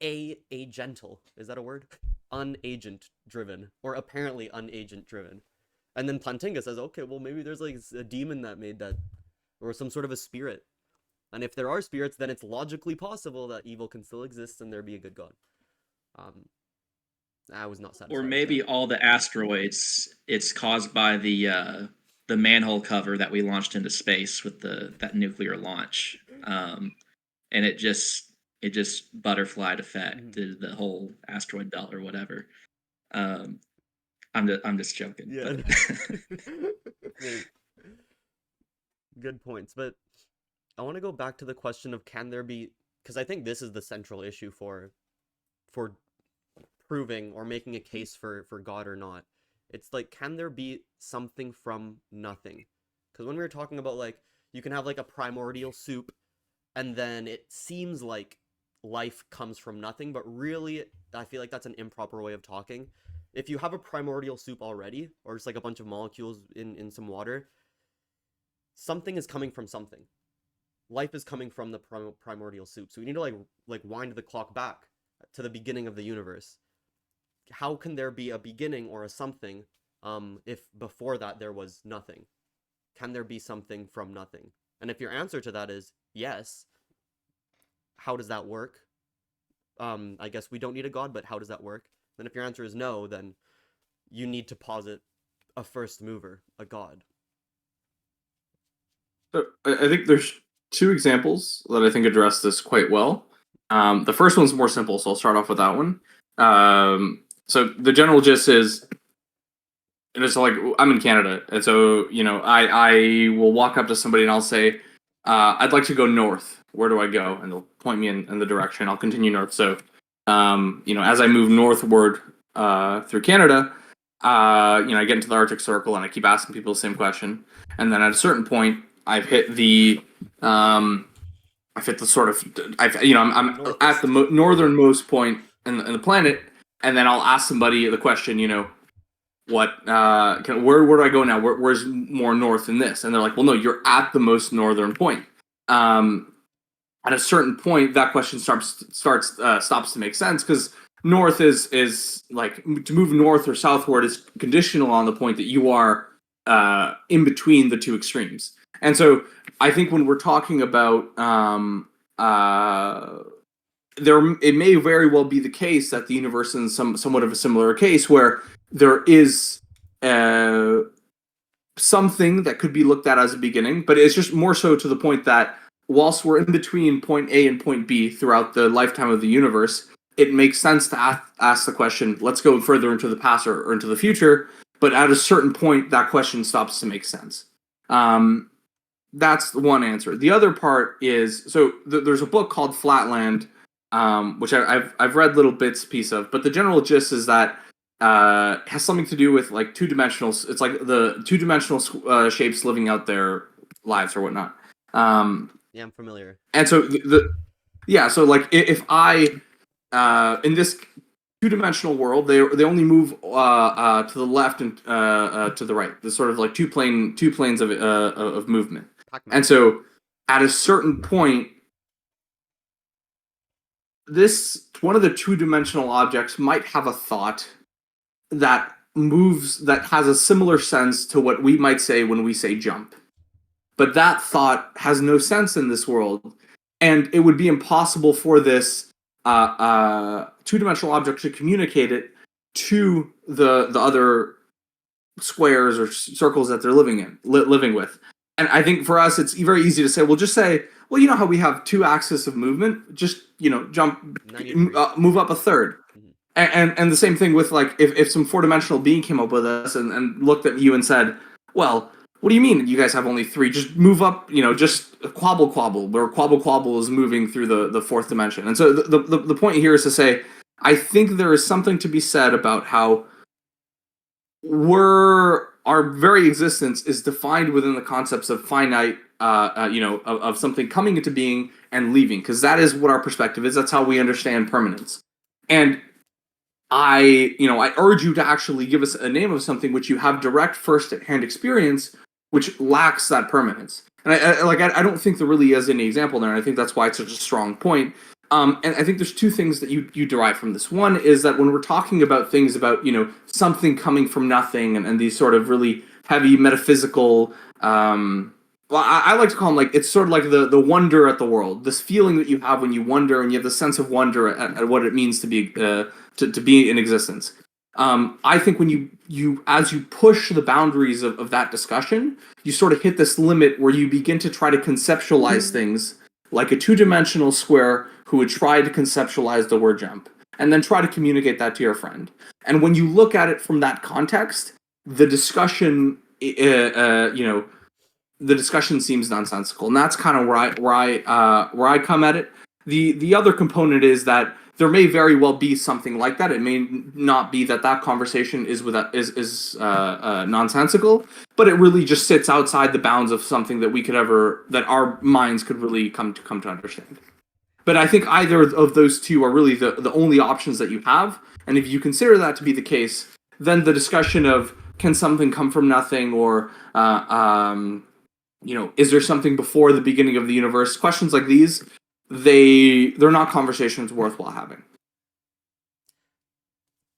agental. Is that a word? Unagent driven, or apparently unagent driven. And then Plantinga says, okay, well maybe there's like a demon that made that, or some sort of a spirit. And if there are spirits, then it's logically possible that evil can still exist and there be a good god. I was not satisfied. Or maybe all the asteroids, it's caused by the manhole cover that we launched into space with that nuclear launch, and it just butterflied effect did the whole asteroid belt or whatever. I'm just joking. Yeah. Maybe. Good points, but I want to go back to the question of can there be, because I think this is the central issue for proving or making a case for God or not. It's like, can there be something from nothing? Because when we were talking about like, you can have like a primordial soup and then it seems like life comes from nothing, but really I feel like that's an improper way of talking. If you have a primordial soup already, or just like a bunch of molecules in some water, something is coming from something. Life is coming from the primordial soup. So we need to like wind the clock back to the beginning of the universe. How can there be a beginning or a something if before that there was nothing? Can there be something from nothing? And if your answer to that is yes, how does that work? I guess we don't need a god, but how does that work? Then if your answer is no, then you need to posit a first mover, a god. So I think there's two examples that I think address this quite well. The first one's more simple, so I'll start off with that one. So the general gist is, and it's like I'm in Canada, and so I will walk up to somebody and I'll say, "I'd like to go north," where do I go? And they'll point me in the direction. I'll continue north. So, as I move northward through Canada, I get into the Arctic Circle and I keep asking people the same question. And then at a certain point, I've hit the I'm at the northernmost point in the planet, and then I'll ask somebody the question, where do I go now? Where's more north than this? And they're like, well, no, you're at the most northern point. At a certain point, that question stops to make sense, because north is like, to move north or southward is conditional on the point that you are in between the two extremes. And so I think when we're talking about it may very well be the case that the universe is somewhat of a similar case, where there is something that could be looked at as a beginning, but it's just more so to the point that whilst we're in between point A and point B throughout the lifetime of the universe, it makes sense to ask the question, let's go further into the past or into the future, but at a certain point, that question stops to make sense. That's one answer. The other part is, there's a book called Flatland, which I've read little piece of, but the general gist is that has something to do with like two-dimensional. It's like the two-dimensional shapes living out their lives or whatnot. Yeah, I'm familiar. And so so like if I in this two-dimensional world, they only move to the left and to the right. There's sort of like two planes of movement. Pac-Man. And so at a certain point, one of the two-dimensional objects might have a thought that has a similar sense to what we might say when we say jump. But that thought has no sense in this world, and it would be impossible for this two-dimensional object to communicate it to the other squares or circles that they're living with. And I think for us, it's very easy to say, well, you know how we have two axes of movement? Just, jump, move up a third. Mm-hmm. And the same thing with, like, if some four-dimensional being came up with us and looked at you and said, well, what do you mean you guys have only three? Just move up, just quabble, where quabble is moving through the fourth dimension. And so the point here is to say, I think there is something to be said about how our very existence is defined within the concepts of finite, of something coming into being and leaving, because that is what our perspective is. That's how we understand permanence. And I urge you to actually give us a name of something which you have direct first-hand experience, which lacks that permanence. And I don't think there really is any example there, and I think that's why it's such a strong point. And I think there's two things that you derive from this. One is that when we're talking about things about, something coming from nothing and these sort of really heavy metaphysical, I like to call them, like, it's sort of like the wonder at the world, this feeling that you have when you wonder, and you have the sense of wonder at what it means to be to be in existence. I think when you as you push the boundaries of that discussion, you sort of hit this limit where you begin to try to conceptualize things like a two-dimensional square who would try to conceptualize the word jump and then try to communicate that to your friend. And when you look at it from that context, the discussion, the discussion seems nonsensical, and that's kind of where I come at it. The other component is that there may very well be something like that. It may not be that conversation is nonsensical, but it really just sits outside the bounds of something that our minds could really come to understand. But I think either of those two are really the only options that you have. And if you consider that to be the case, then the discussion of can something come from nothing, or is there something before the beginning of the universe? Questions like these, they're not conversations worthwhile having.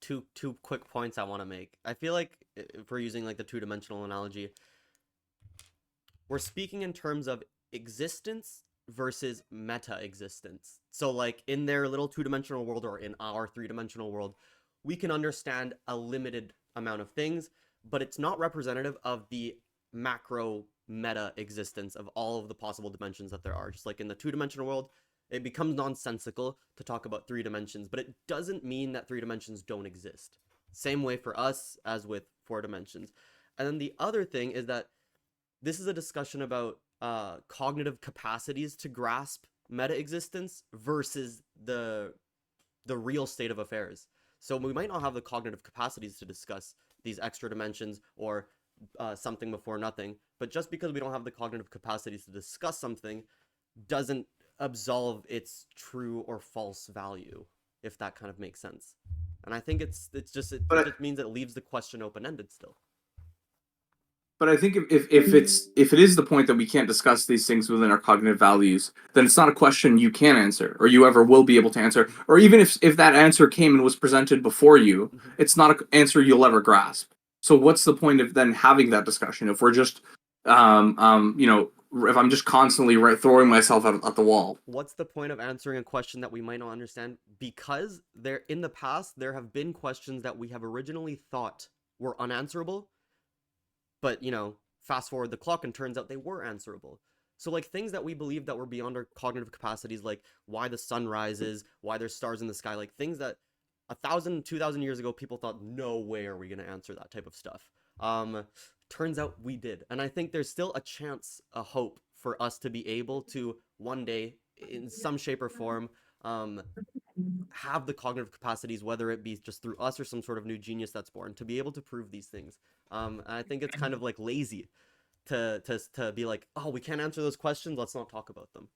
Two quick points I want to make. I feel like if we're using like the two-dimensional analogy, we're speaking in terms of existence versus meta-existence. So like in their little two-dimensional world, or in our three-dimensional world, we can understand a limited amount of things, but it's not representative of the macro meta-existence of all of the possible dimensions that there are. Just like in the two-dimensional world, it becomes nonsensical to talk about three dimensions, but it doesn't mean that three dimensions don't exist. Same way for us as with four dimensions. And then the other thing is that this is a discussion about cognitive capacities to grasp meta existence versus the real state of affairs. So we might not have the cognitive capacities to discuss these extra dimensions or something before nothing, but just because we don't have the cognitive capacities to discuss something doesn't absolve its true or false value, if that kind of makes sense. And I think it just means it leaves the question open-ended still. But I think if it is the point that we can't discuss these things within our cognitive values, then it's not a question you can answer or you ever will be able to answer. Or even if that answer came and was presented before you, it's not an answer you'll ever grasp. So what's the point of then having that discussion if we're just, if I'm just constantly throwing myself at the wall? What's the point of answering a question that we might not understand? Because in the past there have been questions that we have originally thought were unanswerable, but, fast forward the clock and turns out they were answerable. So, like, things that we believe that were beyond our cognitive capacities, like why the sun rises, why there's stars in the sky, like things that 1,000, 2,000 years ago people thought, no way are we going to answer that type of stuff. Turns out we did. And I think there's still a chance, a hope for us to be able to one day, in some shape or form, have the cognitive capacities, whether it be just through us or some sort of new genius that's born, to be able to prove these things. And I think it's kind of like lazy to be like, oh, we can't answer those questions, let's not talk about them.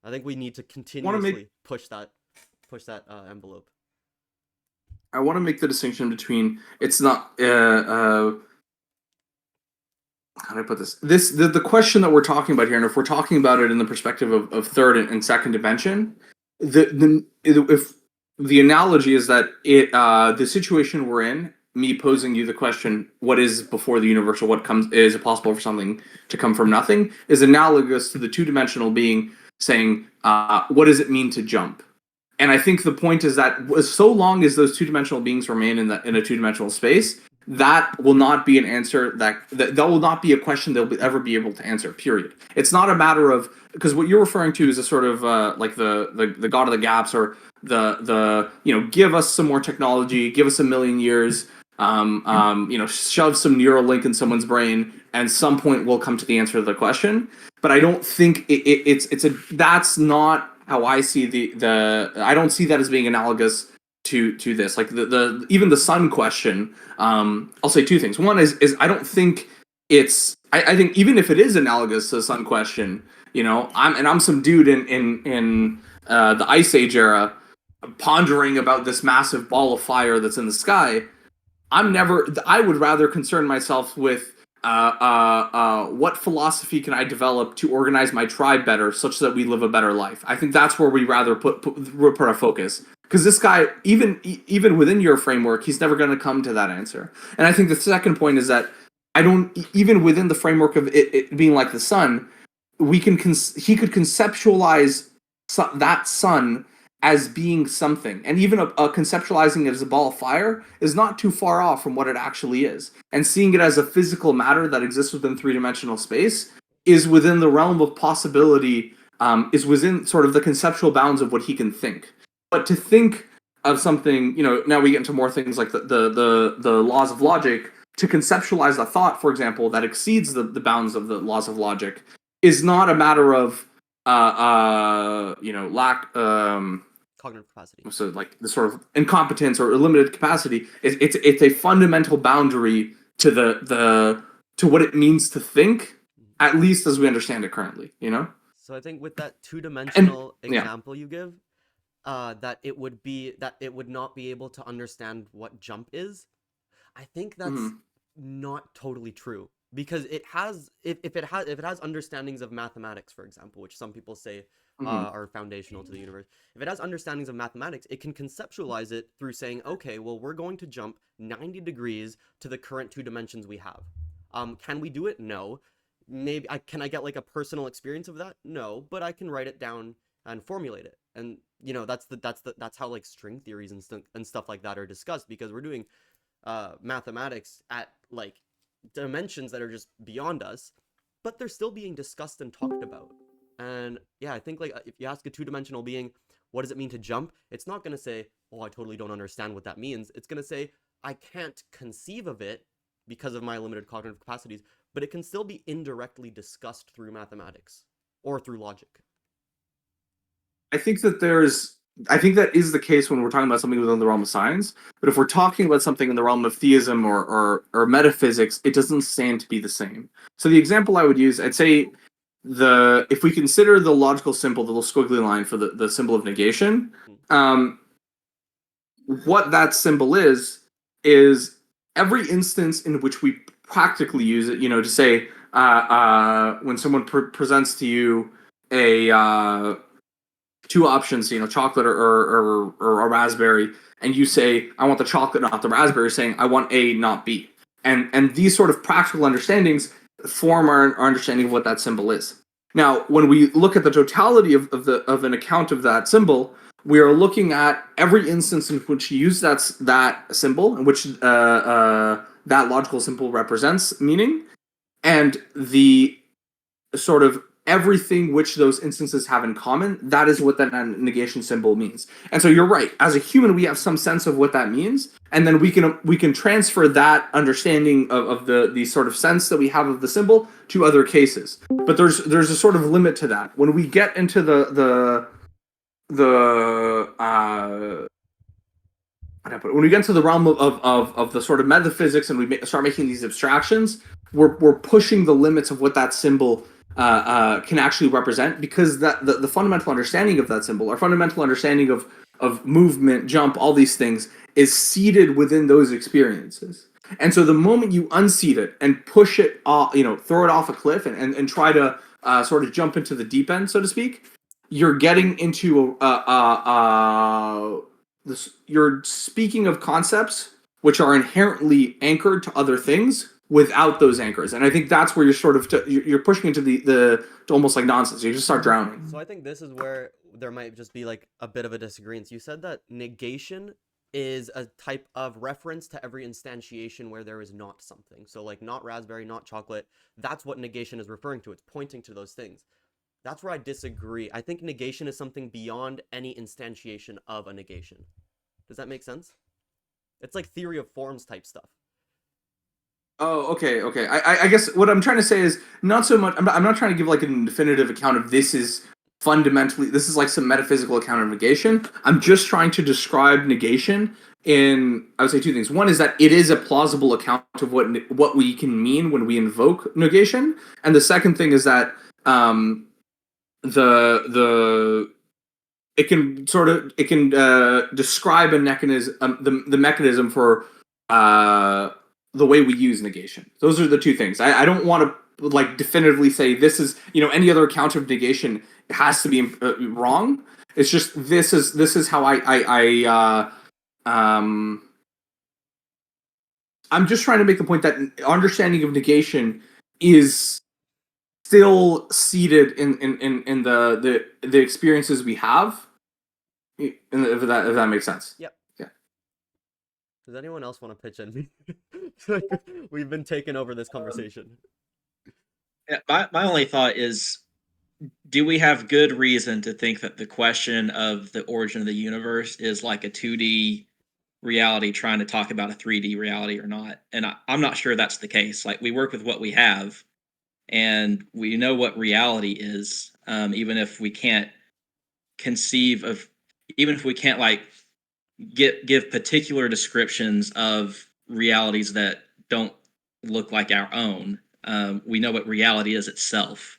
I think we need to continuously push that envelope. I want to make the distinction between it's not how do I put this? The question that we're talking about here, and if we're talking about it in the perspective of third and second dimension, if the analogy is that the situation we're in, me posing you the question, what is before the universal, is it possible for something to come from nothing, is analogous to the two-dimensional being saying, what does it mean to jump? And I think the point is that so long as those two-dimensional beings remain in a two-dimensional space, that will not be an answer that will not be a question they'll ever be able to answer, period. It's not a matter of, because what you're referring to is a sort of like the God of the gaps, or the give us some more technology, give us 1 million years, shove some neural link in someone's brain, and some point we'll come to the answer to the question. But I don't think that's not how I see I don't see that as being analogous to this. Like the even the sun question, I'll say two things. One is I don't think I think even if it is analogous to the sun question, I'm some dude in the Ice Age era pondering about this massive ball of fire that's in the sky. I would rather concern myself with what philosophy can I develop to organize my tribe better, such that we live a better life. I think that's where we rather put our focus. Because this guy, even within your framework, he's never going to come to that answer. And I think the second point is that even within the framework of it being like the sun, he could conceptualize that sun as being something, and even conceptualizing it as a ball of fire is not too far off from what it actually is. And seeing it as a physical matter that exists within three-dimensional space is within the realm of possibility, is within sort of the conceptual bounds of what he can think. But to think of something, now we get into more things like the laws of logic. To conceptualize a thought, for example, that exceeds the bounds of the laws of logic is not a matter of lack. Cognitive capacity. So like the sort of incompetence or limited capacity. It's a fundamental boundary to what it means to think, at least as we understand it currently. So I think with that two-dimensional example you give, that it would not be able to understand what jump is. I think that's not totally true, because it has if it has understandings of mathematics, for example, which some people say are foundational to the universe. If it has understandings of mathematics, it can conceptualize it through saying, okay, well, we're going to jump 90 degrees to the current 2 dimensions we have. Can we do it? No. Maybe can I get like a personal experience of that? No, but I can write it down and formulate it. And that's how like string theories and stuff like that are discussed, because we're doing mathematics at like dimensions that are just beyond us, but they're still being discussed and talked about. And yeah, I think like if you ask a 2-dimensional being, what does it mean to jump? It's not going to say, oh, I totally don't understand what that means. It's going to say, I can't conceive of it because of my limited cognitive capacities, but it can still be indirectly discussed through mathematics or through logic. I think that is the case when we're talking about something within the realm of science. But if we're talking about something in the realm of theism or metaphysics, it doesn't stand to be the same. So the example I would use, I'd say if we consider the logical symbol, the little squiggly line for the symbol of negation, what that symbol is every instance in which we practically use it, to say when someone presents to you a two options, chocolate or a raspberry, and you say, I want the chocolate, not the raspberry, saying, I want A, not B. And these sort of practical understandings form our understanding of what that symbol is. Now, when we look at the totality of an account of that symbol, we are looking at every instance in which you use that symbol, in which that logical symbol represents meaning, and the sort of everything which those instances have in common. That is what that negation symbol means. And so you're right. As a human, we have some sense of what that means, and then we can transfer that understanding of the sort of sense that we have of the symbol to other cases. But there's a sort of limit to that. When we get into when we get into the realm of the sort of metaphysics and we start making these abstractions, we're pushing the limits of what that symbol can actually represent, because the fundamental understanding of that symbol, our fundamental understanding of movement, jump, all these things, is seated within those experiences. And so the moment you unseat it and push it off, throw it off a cliff and try to sort of jump into the deep end, so to speak, you're getting into you're speaking of concepts which are inherently anchored to other things without those anchors. And I think that's where you're sort of you're pushing into the to almost like nonsense. You just start drowning. So I think this is where there might just be like a bit of a disagreement. You said that negation is a type of reference to every instantiation where there is not something. So like not raspberry, not chocolate. That's what negation is referring to. It's pointing to those things. That's where I disagree. I think negation is something beyond any instantiation of a negation. Does that make sense? It's like theory of forms type stuff. Oh, okay. I guess what I'm trying to say is not so much. I'm not trying to give like a definitive account of this is like some metaphysical account of negation. I'm just trying to describe negation in, I would say, two things. One is that it is a plausible account of what we can mean when we invoke negation, and the second thing is that it can describe a mechanism, the mechanism for the way we use negation. Those are the two things. I don't want to like definitively say this is any other account of negation has to be wrong. It's just this is how I'm just trying to make the point that understanding of negation is still seated in the experiences we have. If that makes sense. Yep. Yeah. Does anyone else want to pitch in? We've been taking over this conversation. Yeah, my only thought is, do we have good reason to think that the question of the origin of the universe is like a 2D reality trying to talk about a 3D reality or not? And I'm not sure that's the case. Like, we work with what we have, and we know what reality is, even if we can't like give particular descriptions of realities that don't look like our own. We know what reality is itself,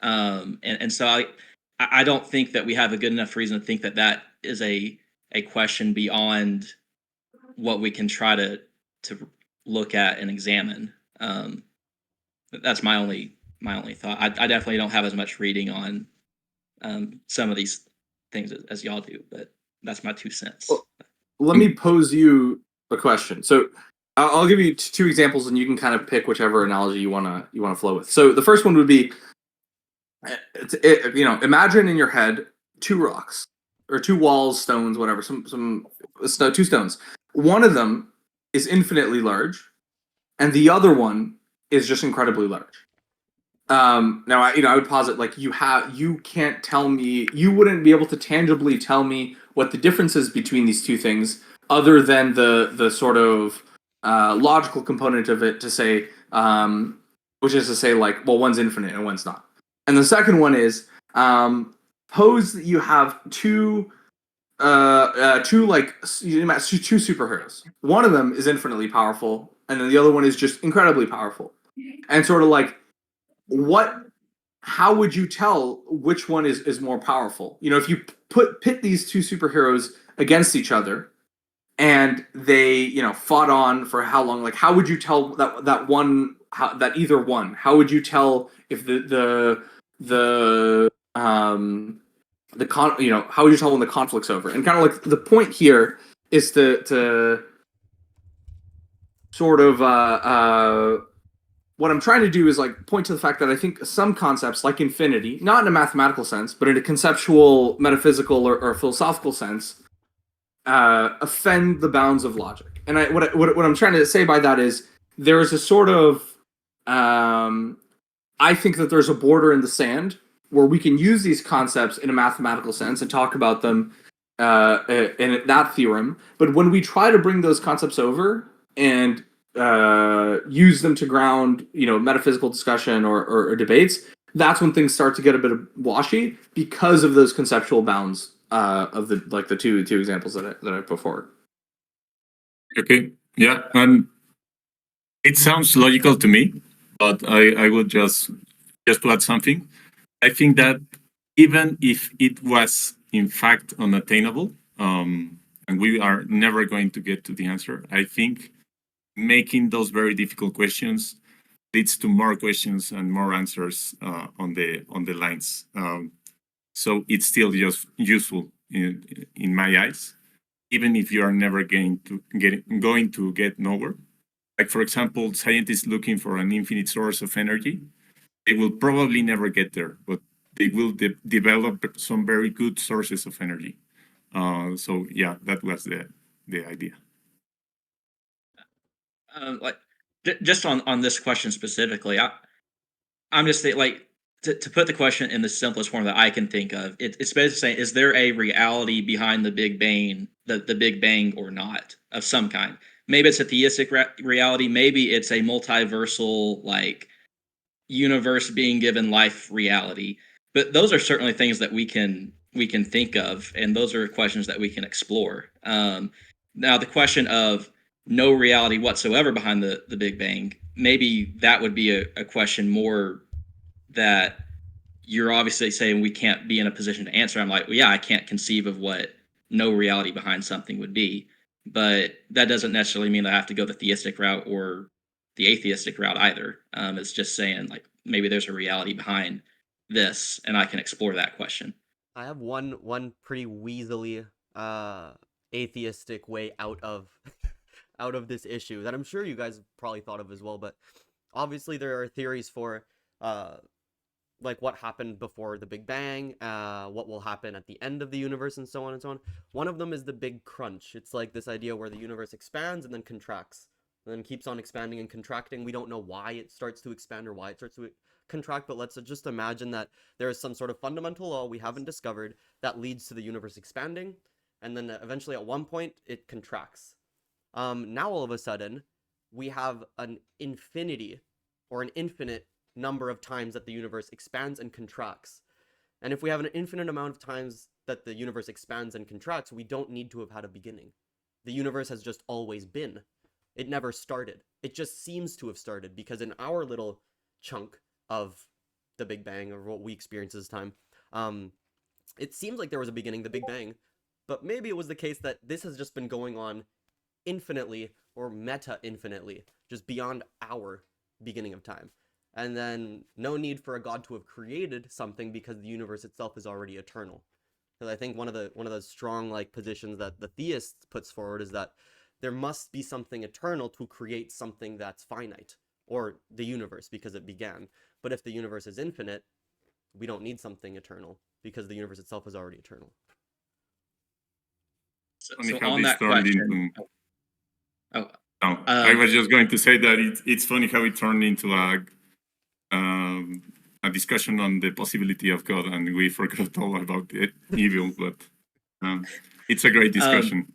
and so I don't think that we have a good enough reason to think that is a question beyond what we can try to look at and examine. That's my only thought. I definitely don't have as much reading on some of these things as y'all do, but that's my 2 cents. Well, let me pose you a question. So I'll give you two examples, and you can kind of pick whichever analogy you wanna flow with. So the first one would be, imagine in your head two rocks or two walls, stones, whatever, two stones. One of them is infinitely large, and the other one is just incredibly large. Now, I would posit like you can't tell me, you wouldn't be able to tangibly tell me what the difference is between these two things, other than the sort of logical component of it, to say, which is to say, like, well, one's infinite and one's not. And the second one is, Suppose that you have two superheroes. One of them is infinitely powerful, and then the other one is just incredibly powerful. And sort of like, how would you tell which one is more powerful? You know, if you pit these two superheroes against each other, and they, you know, fought on for how long? Like, how would you tell that either one? How would you tell if how would you tell when the conflict's over? And kind of like the point here is to sort of what I'm trying to do is like point to the fact that I think some concepts like infinity, not in a mathematical sense, but in a conceptual, metaphysical, or philosophical sense, offend the bounds of logic. And what I'm trying to say by that is there is a sort of I think that there's a border in the sand where we can use these concepts in a mathematical sense and talk about them in that theorem. But when we try to bring those concepts over and use them to ground, metaphysical discussion or debates, that's when things start to get a bit washy because of those conceptual bounds of the two examples that I put forward. Okay, yeah, it sounds logical to me, but I would just to add something. I think that even if it was in fact unattainable, and we are never going to get to the answer, I think making those very difficult questions leads to more questions and more answers on the lines. So it's still just useful in my eyes, even if you are never going to get nowhere. Like, for example, scientists looking for an infinite source of energy, they will probably never get there, but they will develop some very good sources of energy. So yeah, that was the idea. Just on this question specifically, I'm just saying, like, to put the question in the simplest form that I can think of, it's basically saying, is there a reality behind the Big Bang, the Big Bang, or not, of some kind? Maybe it's a theistic reality. Maybe it's a multiversal, like, universe being given life reality. But those are certainly things that we can think of, and those are questions that we can explore. Now, the question of no reality whatsoever behind the Big Bang, maybe that would be a question more that you're obviously saying we can't be in a position to answer. I'm like, well, yeah, I can't conceive of what no reality behind something would be, but that doesn't necessarily mean I have to go the theistic route or the atheistic route either. It's just saying, like, maybe there's a reality behind this, and I can explore that question. I have one pretty weaselly atheistic way out of out of this issue that I'm sure you guys probably thought of as well, but obviously there are theories for like what happened before the Big Bang, what will happen at the end of the universe, and so on and so on. One of them is the Big Crunch. It's like this idea where the universe expands and then contracts, and then keeps on expanding and contracting. We don't know why it starts to expand or why it starts to contract, but let's just imagine that there is some sort of fundamental law we haven't discovered that leads to the universe expanding, and then eventually at one point it contracts. Now all of a sudden we have an infinity or an infinite number of times that the universe expands and contracts. And if we have an infinite amount of times that the universe expands and contracts, we don't need to have had a beginning. The universe has just always been. It never started. It just seems to have started because in our little chunk of the Big Bang, or what we experience this time, it seems like there was a beginning, the Big Bang, but maybe it was the case that this has just been going on infinitely or meta-infinitely, just beyond our beginning of time. And then no need for a god to have created something because the universe itself is already eternal. Because I think one of the strong like positions that the theist puts forward is that there must be something eternal to create something that's finite, or the universe, because it began. But if the universe is infinite, we don't need something eternal because the universe itself is already eternal. So on that question, I was just going to say that it's funny how it turned into a discussion on the possibility of God, and we forgot all about the evil. But it's a great discussion.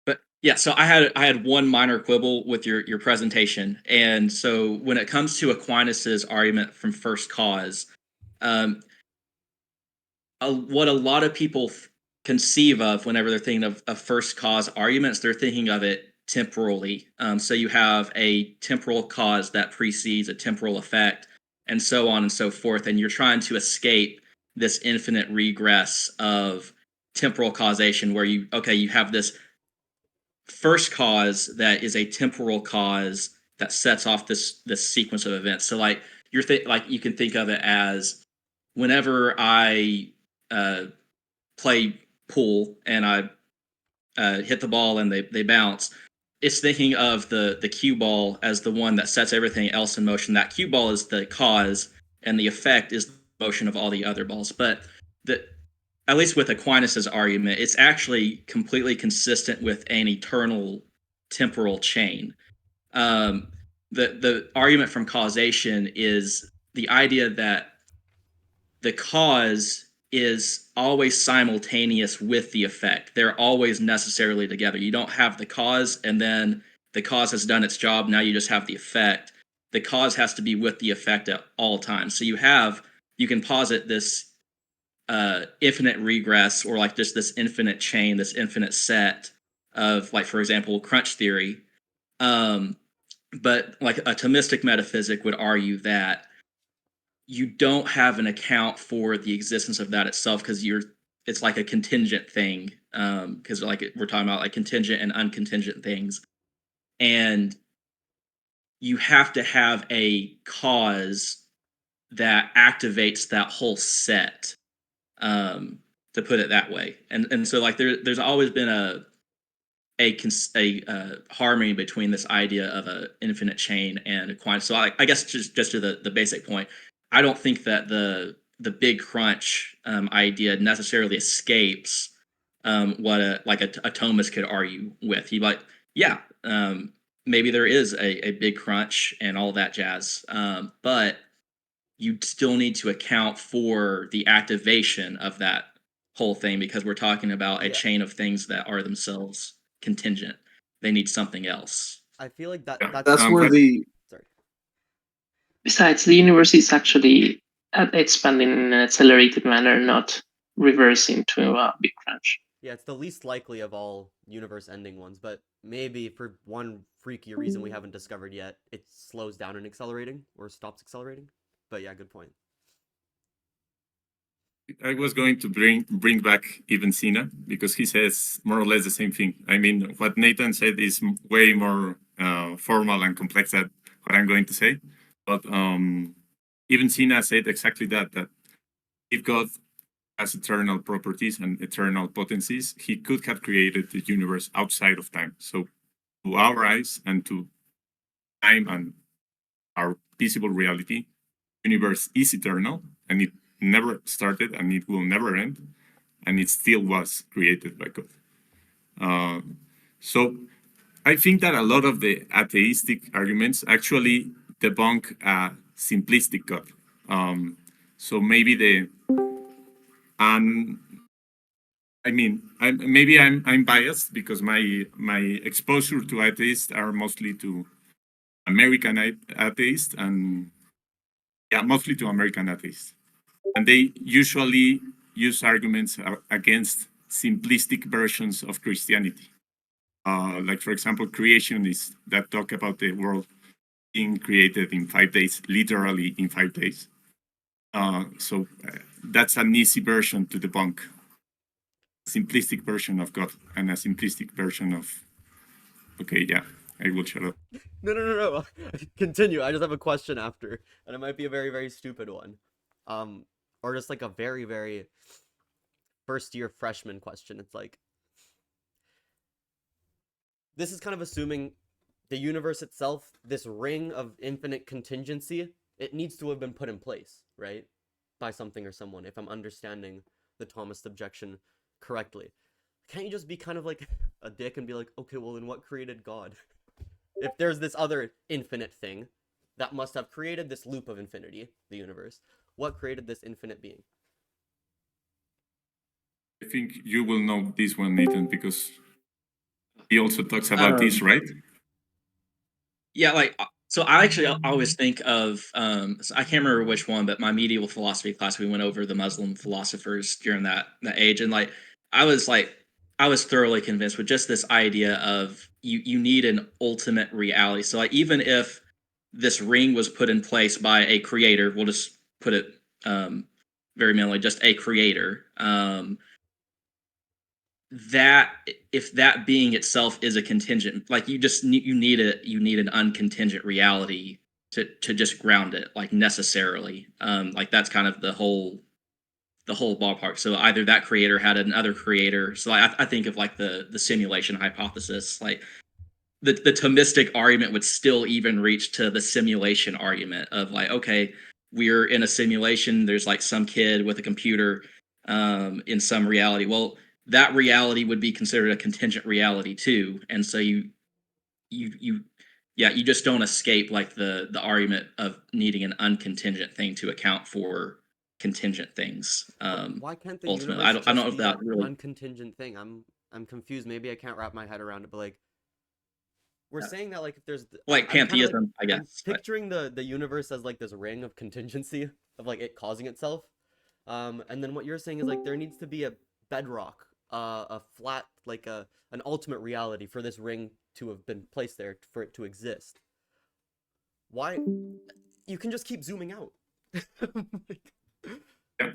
But yeah, so I had one minor quibble with your presentation, and so when it comes to Aquinas's argument from first cause, what a lot of people conceive of whenever they're thinking of first cause arguments, they're thinking of it temporally. So you have a temporal cause that precedes a temporal effect, and so on and so forth. And you're trying to escape this infinite regress of temporal causation, where you have this first cause that is a temporal cause that sets off this sequence of events. So like you can think of it as whenever I play pool and I hit the ball and they bounce, it's thinking of the cue ball as the one that sets everything else in motion. That cue ball is the cause, and the effect is the motion of all the other balls. But at least with Aquinas's argument, it's actually completely consistent with an eternal temporal chain. The argument from causation is the idea that the cause is always simultaneous with the effect. They're always necessarily together. You don't have the cause and then the cause has done its job. Now you just have the effect. The cause has to be with the effect at all times. So you can posit this infinite regress, or like just this infinite chain, this infinite set of, like, for example, crunch theory. But like a Thomistic metaphysic would argue that you don't have an account for the existence of that itself, because it's like a contingent thing, because like we're talking about like contingent and uncontingent things, and you have to have a cause that activates that whole set, to put it that way. And so like there's always been a harmony between this idea of a infinite chain and a quantum. So I guess just to the basic point, I don't think that the big crunch idea necessarily escapes what a Thomist could argue with. He like, yeah, maybe there is a big crunch and all that jazz, but you still need to account for the activation of that whole thing, because we're talking about a chain of things that are themselves contingent. They need something else. I feel like That's where the sorry. Besides, the universe is actually expanding in an accelerated manner, not reversing to a big crunch. Yeah, it's the least likely of all universe-ending ones, but maybe for one freaky reason we haven't discovered yet, it slows down in accelerating or stops accelerating. But yeah, good point. I was going to bring back even Sina, because he says more or less the same thing. I mean, what Nathan said is way more formal and complex than what I'm going to say. But even Sina said exactly that if God has eternal properties and eternal potencies, he could have created the universe outside of time. So to our eyes and to time and our visible reality, universe is eternal, and it never started and it will never end, and it still was created by God. So I think that a lot of the atheistic arguments actually debunk a simplistic God. So maybe I'm biased because my exposure to atheists are mostly to American atheists, and mostly to American atheists. And they usually use arguments against simplistic versions of Christianity. Like, for example, creationists that talk about the world being created in 5 days, literally in 5 days. So that's an easy version to debunk. Simplistic version of God and a simplistic version of... Okay, yeah, I will shut up. No. Continue. I just have a question after, and it might be a very, very stupid one. Or just like a very, very first-year freshman question. It's like, this is kind of assuming the universe itself, this ring of infinite contingency, it needs to have been put in place, right? By something or someone, if I'm understanding the Thomist objection correctly. Can't you just be kind of like a dick and be like, okay, well, then what created God? If there's this other infinite thing that must have created this loop of infinity, the universe, what created this infinite being? I think you will know this one, Nathan, because he also talks about this, right? Yeah, like, So I always think of so I can't remember which one, but my medieval philosophy class we went over the Muslim philosophers during that age, and I was thoroughly convinced with just this idea of you need an ultimate reality. So like even if this ring was put in place by a creator, we'll just put it very minimally, just a creator. That if that being itself is a contingent, like you need an uncontingent reality to just ground it, like necessarily. Like that's kind of the whole ballpark. So either that creator had another creator. So I think of like the simulation hypothesis, like the Thomistic argument would still even reach to the simulation argument of like, okay, we're in a simulation. There's like some kid with a computer in some reality. Well, that reality would be considered a contingent reality too, and so you yeah, you just don't escape like the argument of needing an uncontingent thing to account for contingent things. Why can't the Ultimately, universe I don't just know if be that an really uncontingent thing? I'm confused. Maybe I can't wrap my head around it, but like we're saying that like if there's like I'm kind of like pantheism, I I'm guess. But picturing the universe as like this ring of contingency of like it causing itself. And then what you're saying is like there needs to be a bedrock, a flat like an ultimate reality for this ring to have been placed there for it to exist. Why you can just keep zooming out. Yeah.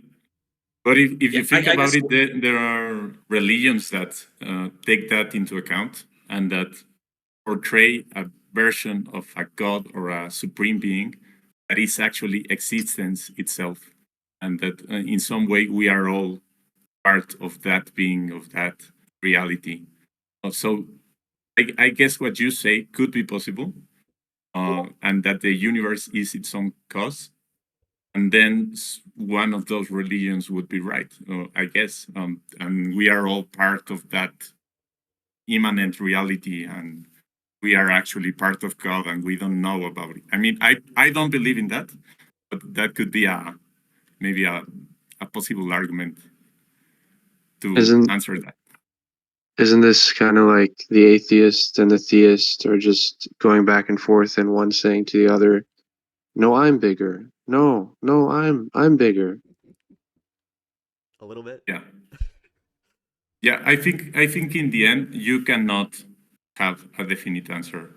But if yeah, you think I about guess it, there are religions that take that into account and that portray a version of a god or a supreme being that is actually existence itself, and that in some way we are all part of that being, of that reality. So I guess what you say could be possible, and that the universe is its own cause, and then one of those religions would be right, I guess, and we are all part of that immanent reality, and we are actually part of God, and we don't know about it. I mean, I don't believe in that, but that could be maybe a possible argument to Isn't answer that. isn't this kind of like the atheist and the theist are just going back and forth and one saying to the other, "No, I'm bigger. No, no, I'm bigger." A little bit. Yeah, yeah. I think in the end you cannot have a definite answer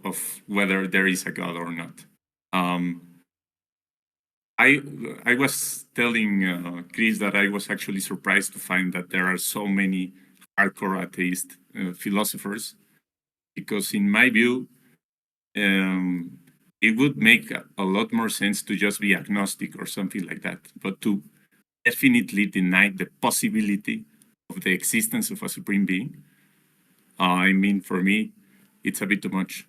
of whether there is a God or not. Um, I was telling Chris that I was actually surprised to find that there are so many hardcore atheist philosophers, because in my view, um, it would make a lot more sense to just be agnostic or something like that, but to definitely deny the possibility of the existence of a supreme being. I mean, for me, it's a bit too much.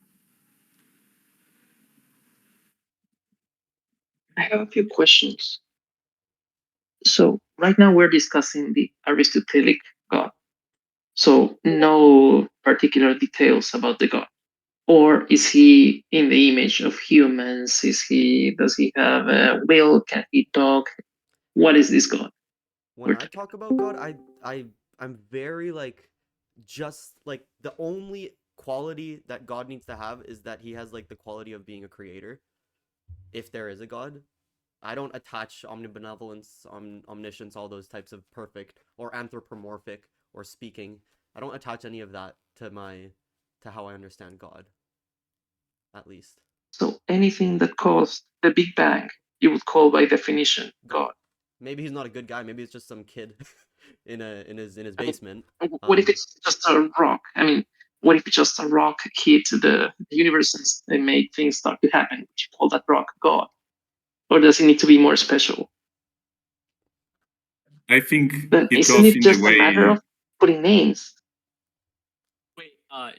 I have a few questions. So right now we're discussing the Aristotelic God. So no particular details about the God. Or is he in the image of humans? Does he have a will? Can he talk? What is this God? When I talk about God, I'm very like just like the only quality that God needs to have is that he has like the quality of being a creator. If there is a God, I don't attach omnibenevolence, omniscience, all those types of perfect or anthropomorphic or speaking. I don't attach any of that to how I understand God, at least. So anything that caused the Big Bang, you would call by definition God. Maybe he's not a good guy. Maybe it's just some kid in his I mean, basement. what if it's just a rock? I mean, what if it's just a rock hit the universe and made things start to happen? Would you call that rock God? Or does it need to be more special? I think Then it isn't goes it in the just a matter way. of putting names? Wait,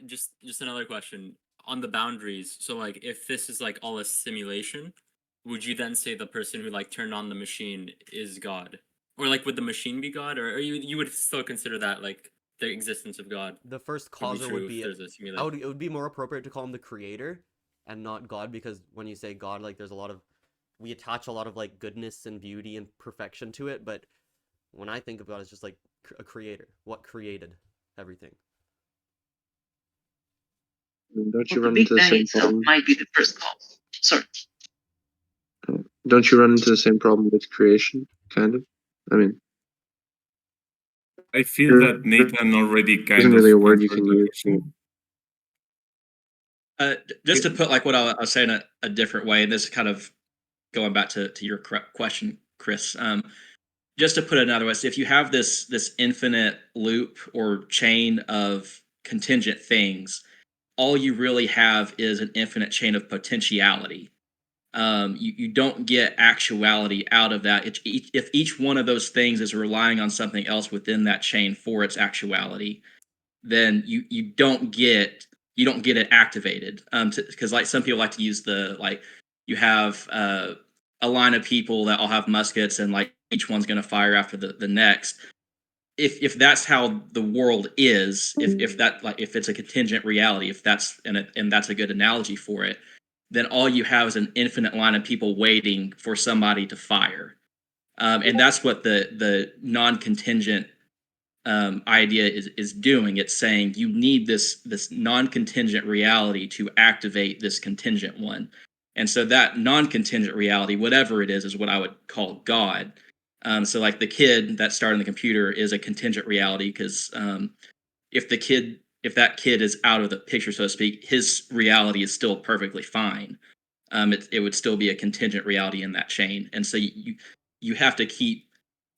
just another question on the boundaries. So, like, if this is like all a simulation, would you then say the person who like turned on the machine is God, or like would the machine be God, or you would still consider that like the existence of God The first would be causer true would if be there's a simulation? it would be more appropriate to call him the creator and not God, because when you say God, like there's a lot of we attach a lot of like goodness and beauty and perfection to it, but when I think of God, it's just like a creator. What created everything? Don't you Well, the run Big into the Bang same itself problem? might be the first cause. Sorry. Don't you run into the same problem with creation? Kind of. I mean, I feel that Nathan already isn't kind of really a word you answered can the use. question. Just to put like what I was saying a different way, and this is kind of going back to your question, Chris. Just to put it another way, so if you have this infinite loop or chain of contingent things, all you really have is an infinite chain of potentiality. You don't get actuality out of that. If each one of those things is relying on something else within that chain for its actuality, then you don't get it activated. Because like some people like to use the like you have a line of people that all have muskets and like each one's going to fire after the next. If that's how the world is, if that like if it's a contingent reality, if that's and that's a good analogy for it, then all you have is an infinite line of people waiting for somebody to fire. And that's what the non-contingent idea is doing. It's saying you need this non-contingent reality to activate this contingent one. And so that non-contingent reality, whatever it is what I would call God. So like the kid that started the computer is a contingent reality because if that kid is out of the picture, so to speak, his reality is still perfectly fine. It would still be a contingent reality in that chain. And so you have to keep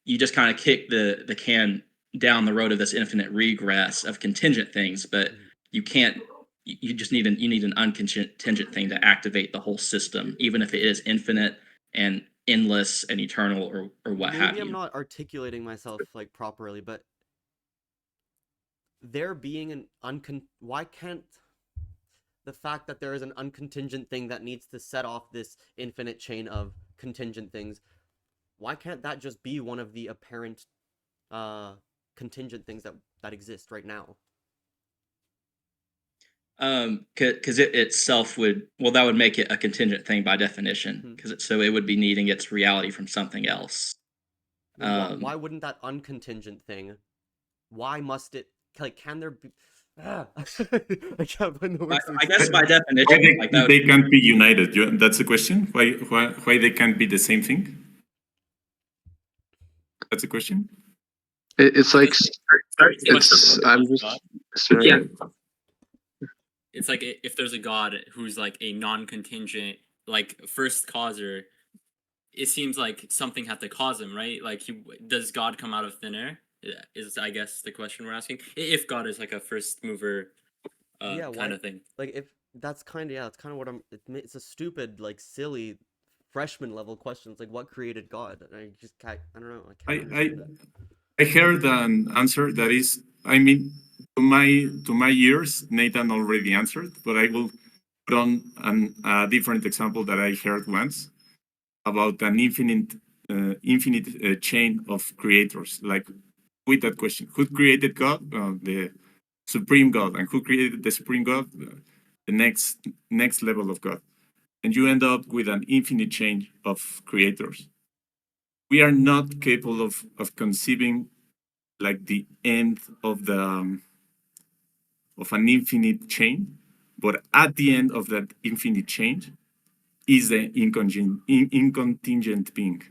you just kind of kick the can down the road of this infinite regress of contingent things, but you can't. You just need an uncontingent thing to activate the whole system, even if it is infinite and endless and eternal or what have Maybe I'm you. not articulating myself like properly, but there being an why can't the fact that there is an uncontingent thing that needs to set off this infinite chain of contingent things, why can't that just be one of the apparent contingent things that exist right now? Because it itself that would make it a contingent thing by definition, because so it would be needing its reality from something else. Why wouldn't that uncontingent thing? Why must it? Like, can there be? I can't find the words. I guess by definition, Why they can't be united? That's the question. Why they can't be the same thing? That's a question. It's like It's I'm just sorry. Yeah. It's like if there's a god who's like a non-contingent, like first causer, it seems like something had to cause him, right? Like, does God come out of thin air? Is I guess the question we're asking. If God is like a first mover, kind of thing. Like, if that's kind of that's kind of what it's a stupid, like, silly freshman level question. It's like, what created God? And I just can't. I don't know. I can't understand that. I heard an answer that is, I mean, to my ears, Nathan already answered, but I will put on a different example that I heard once about an infinite chain of creators. Like with that question, who created God? The supreme God, and who created the supreme God? The next level of God, and you end up with an infinite chain of creators. We are not capable of conceiving like the end of the of an infinite chain, but at the end of that infinite chain is the incontingent being.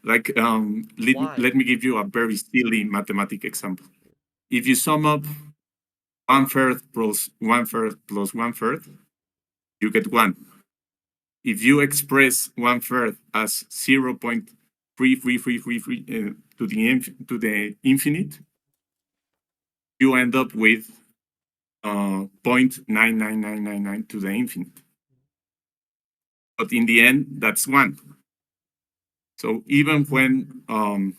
Like let me give you a very silly mathematical example. If you sum up 1/3 plus 1/3 plus 1/3, you get 1. If you express 1/3 as 0.33333 to the infinite, you end up with 0.99999 to the infinite. But in the end, that's 1. So even when I'm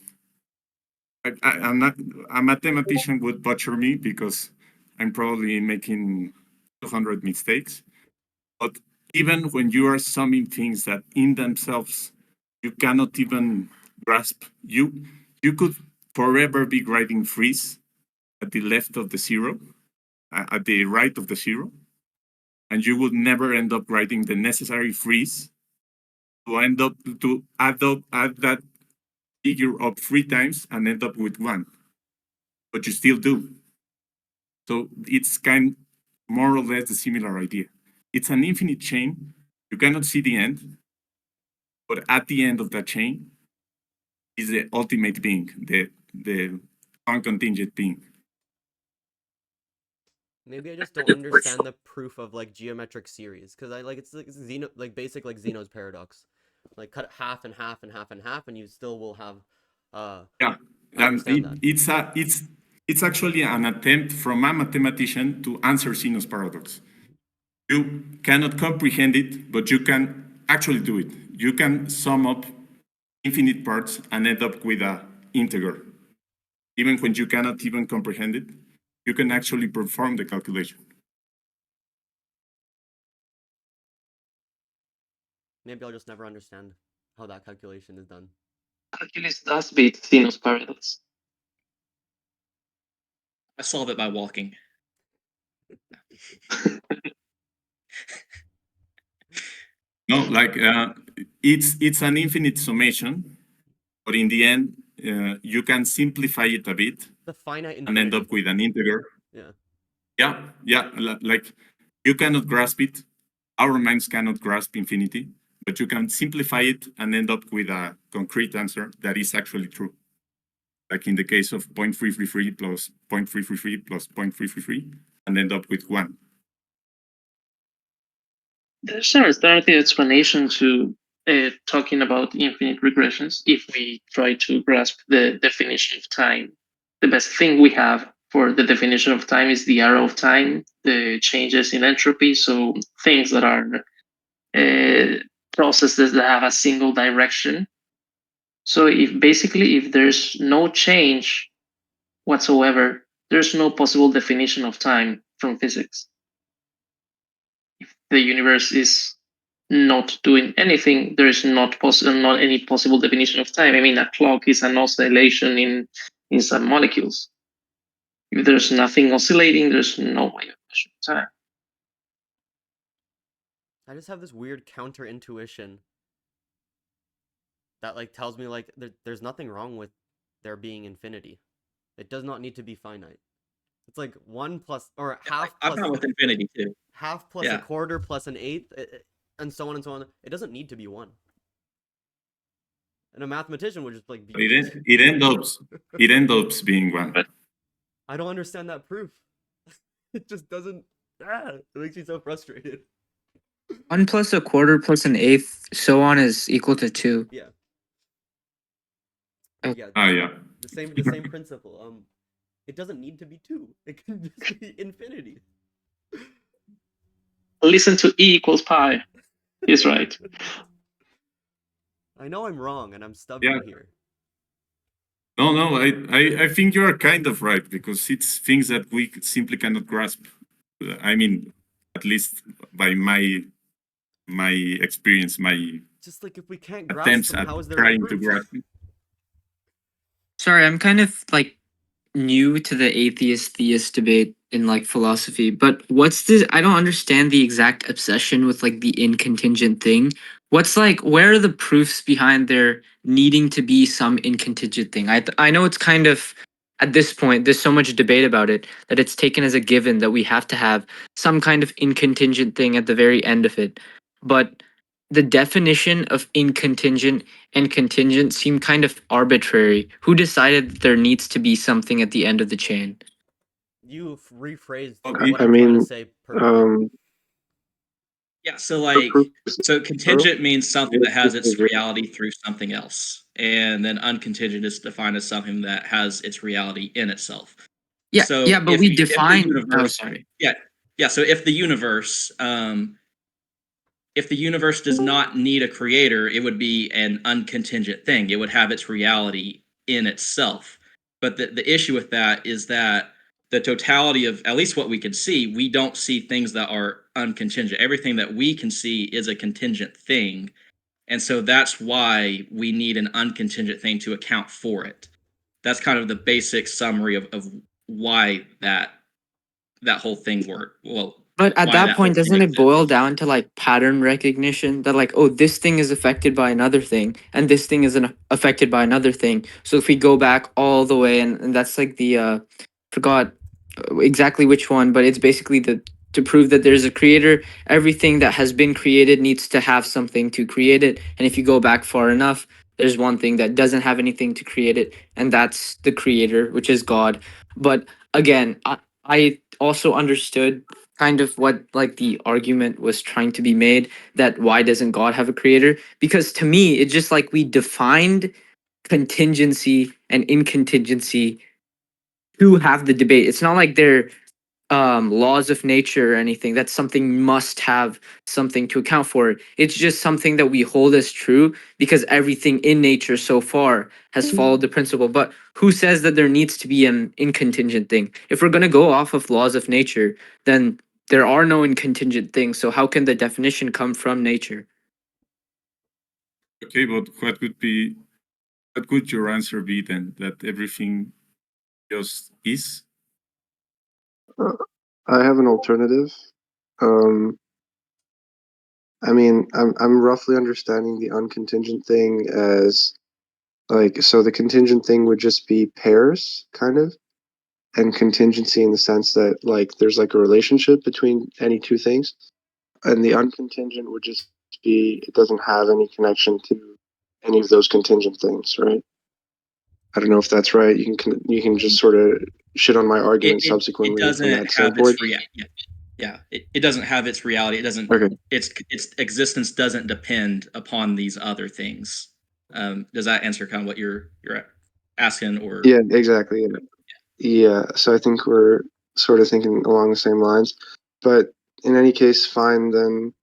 not a mathematician would butcher me because I'm probably making 200 mistakes. But even when you are summing things that in themselves you cannot even grasp, you could forever be writing freeze at the left of the zero, at the right of the zero, and you would never end up writing the necessary freeze to end up to add that figure up 3 times and end up with 1. But you still do. So it's more or less a similar idea. It's an infinite chain. You cannot see the end, but at the end of that chain is the ultimate being, the uncontingent being. Maybe I just don't understand the proof of like geometric series, because I like it's like basic like Zeno's paradox, like cut it half and half and half and half, and you still will have Yeah, I understand that. it's actually an attempt from a mathematician to answer Zeno's paradox. You cannot comprehend it, but you can actually do it. You can sum up infinite parts and end up with an integer. Even when you cannot even comprehend it, you can actually perform the calculation. Maybe I'll just never understand how that calculation is done. Calculus does beat Zeno's paradox. I solve it by walking. No, like it's an infinite summation, but in the end, you can simplify it a bit The finite and end up with an integer. Yeah. Yeah. Like you cannot grasp it. Our minds cannot grasp infinity, but you can simplify it and end up with a concrete answer that is actually true. Like in the case of 0.333 plus 0.333 plus 0.333, and end up with 1. There's an alternative explanation to talking about infinite regressions if we try to grasp the definition of time. The best thing we have for the definition of time is the arrow of time, the changes in entropy, so things that are processes that have a single direction. So if there's no change whatsoever, there's no possible definition of time from physics. If the universe is not doing anything, there is not any possible definition of time. I mean, a clock is an oscillation in some molecules. If there's nothing oscillating, there's no way of measuring time. I just have this weird counter intuition that like tells me like there's nothing wrong with there being infinity. It does not need to be finite. It's like 1 plus or half I'm plus not with infinity too. half plus a quarter plus an eighth, and so on and so on. It doesn't need to be 1. And a mathematician would just like be. It ends up being 1. I don't understand that proof. It just doesn't. It makes me so frustrated. 1 plus a quarter plus an eighth, so on, is equal to 2. Yeah. Oh. Yeah. The same principle. It doesn't need to be 2. It can just be infinity. Listen to E equals pi. He's right. I know I'm wrong, and I'm stubborn here. No, I think you are kind of right, because it's things that we simply cannot grasp. I mean, at least by my experience, my just like if we can't grasp attempts them, at how is there trying to grasp it. Sorry, I'm kind of like new to the atheist theist debate in like philosophy, but what's this? I don't understand the exact obsession with like the incontingent thing. What's like, where are the proofs behind there needing to be some incontingent thing? I know it's kind of, at this point, there's so much debate about it that it's taken as a given that we have to have some kind of incontingent thing at the very end of it. But the definition of incontingent and contingent seem kind of arbitrary. Who decided that there needs to be something at the end of the chain? You rephrased I what I'm trying mean, to say perfectly. Yeah, so like, so contingent means something that has its reality through something else, and then uncontingent is defined as something that has its reality in itself. Yeah, so yeah, but we define. Oh, sorry. Yeah. So if the universe does not need a creator, it would be an uncontingent thing. It would have its reality in itself. But the issue with that is that the totality of at least what we can see, we don't see things that are uncontingent. Everything that we can see is a contingent thing. And so that's why we need an uncontingent thing to account for it. That's kind of the basic summary of why that whole thing worked. Well, but at that point, doesn't it boil down to like pattern recognition that like, oh, this thing is affected by another thing and this thing isn't affected by another thing. So if we go back all the way, and that's like the forgot exactly which one, but it's basically the to prove that there's a creator. Everything that has been created needs to have something to create it. And if you go back far enough, there's one thing that doesn't have anything to create it, and that's the creator, which is God. But again, I also understood kind of what like the argument was trying to be made, that why doesn't God have a creator? Because to me, it's just like we defined contingency and incontingency to have the debate. It's not like they're laws of nature or anything. That's something must have something to account for. It's just something that we hold as true because everything in nature so far has followed the principle. But who says that there needs to be an incontingent thing? If we're going to go off of laws of nature, then there are no incontingent things. So how can the definition come from nature? Okay, but what could your answer be then? That everything just is? I have an alternative. I mean, I'm roughly understanding the uncontingent thing as like, so the contingent thing would just be pairs, kind of, and contingency in the sense that like there's like a relationship between any two things, and the uncontingent would just be it doesn't have any connection to any of those contingent things, right? I don't know if that's right. You can just sort of shit on my argument It subsequently from doesn't that have standpoint. it doesn't have its reality. It doesn't. Okay. Its existence doesn't depend upon these other things. Does that answer kind of what you're asking? Or Yeah, exactly. Yeah. So I think we're sort of thinking along the same lines, but in any case, fine then.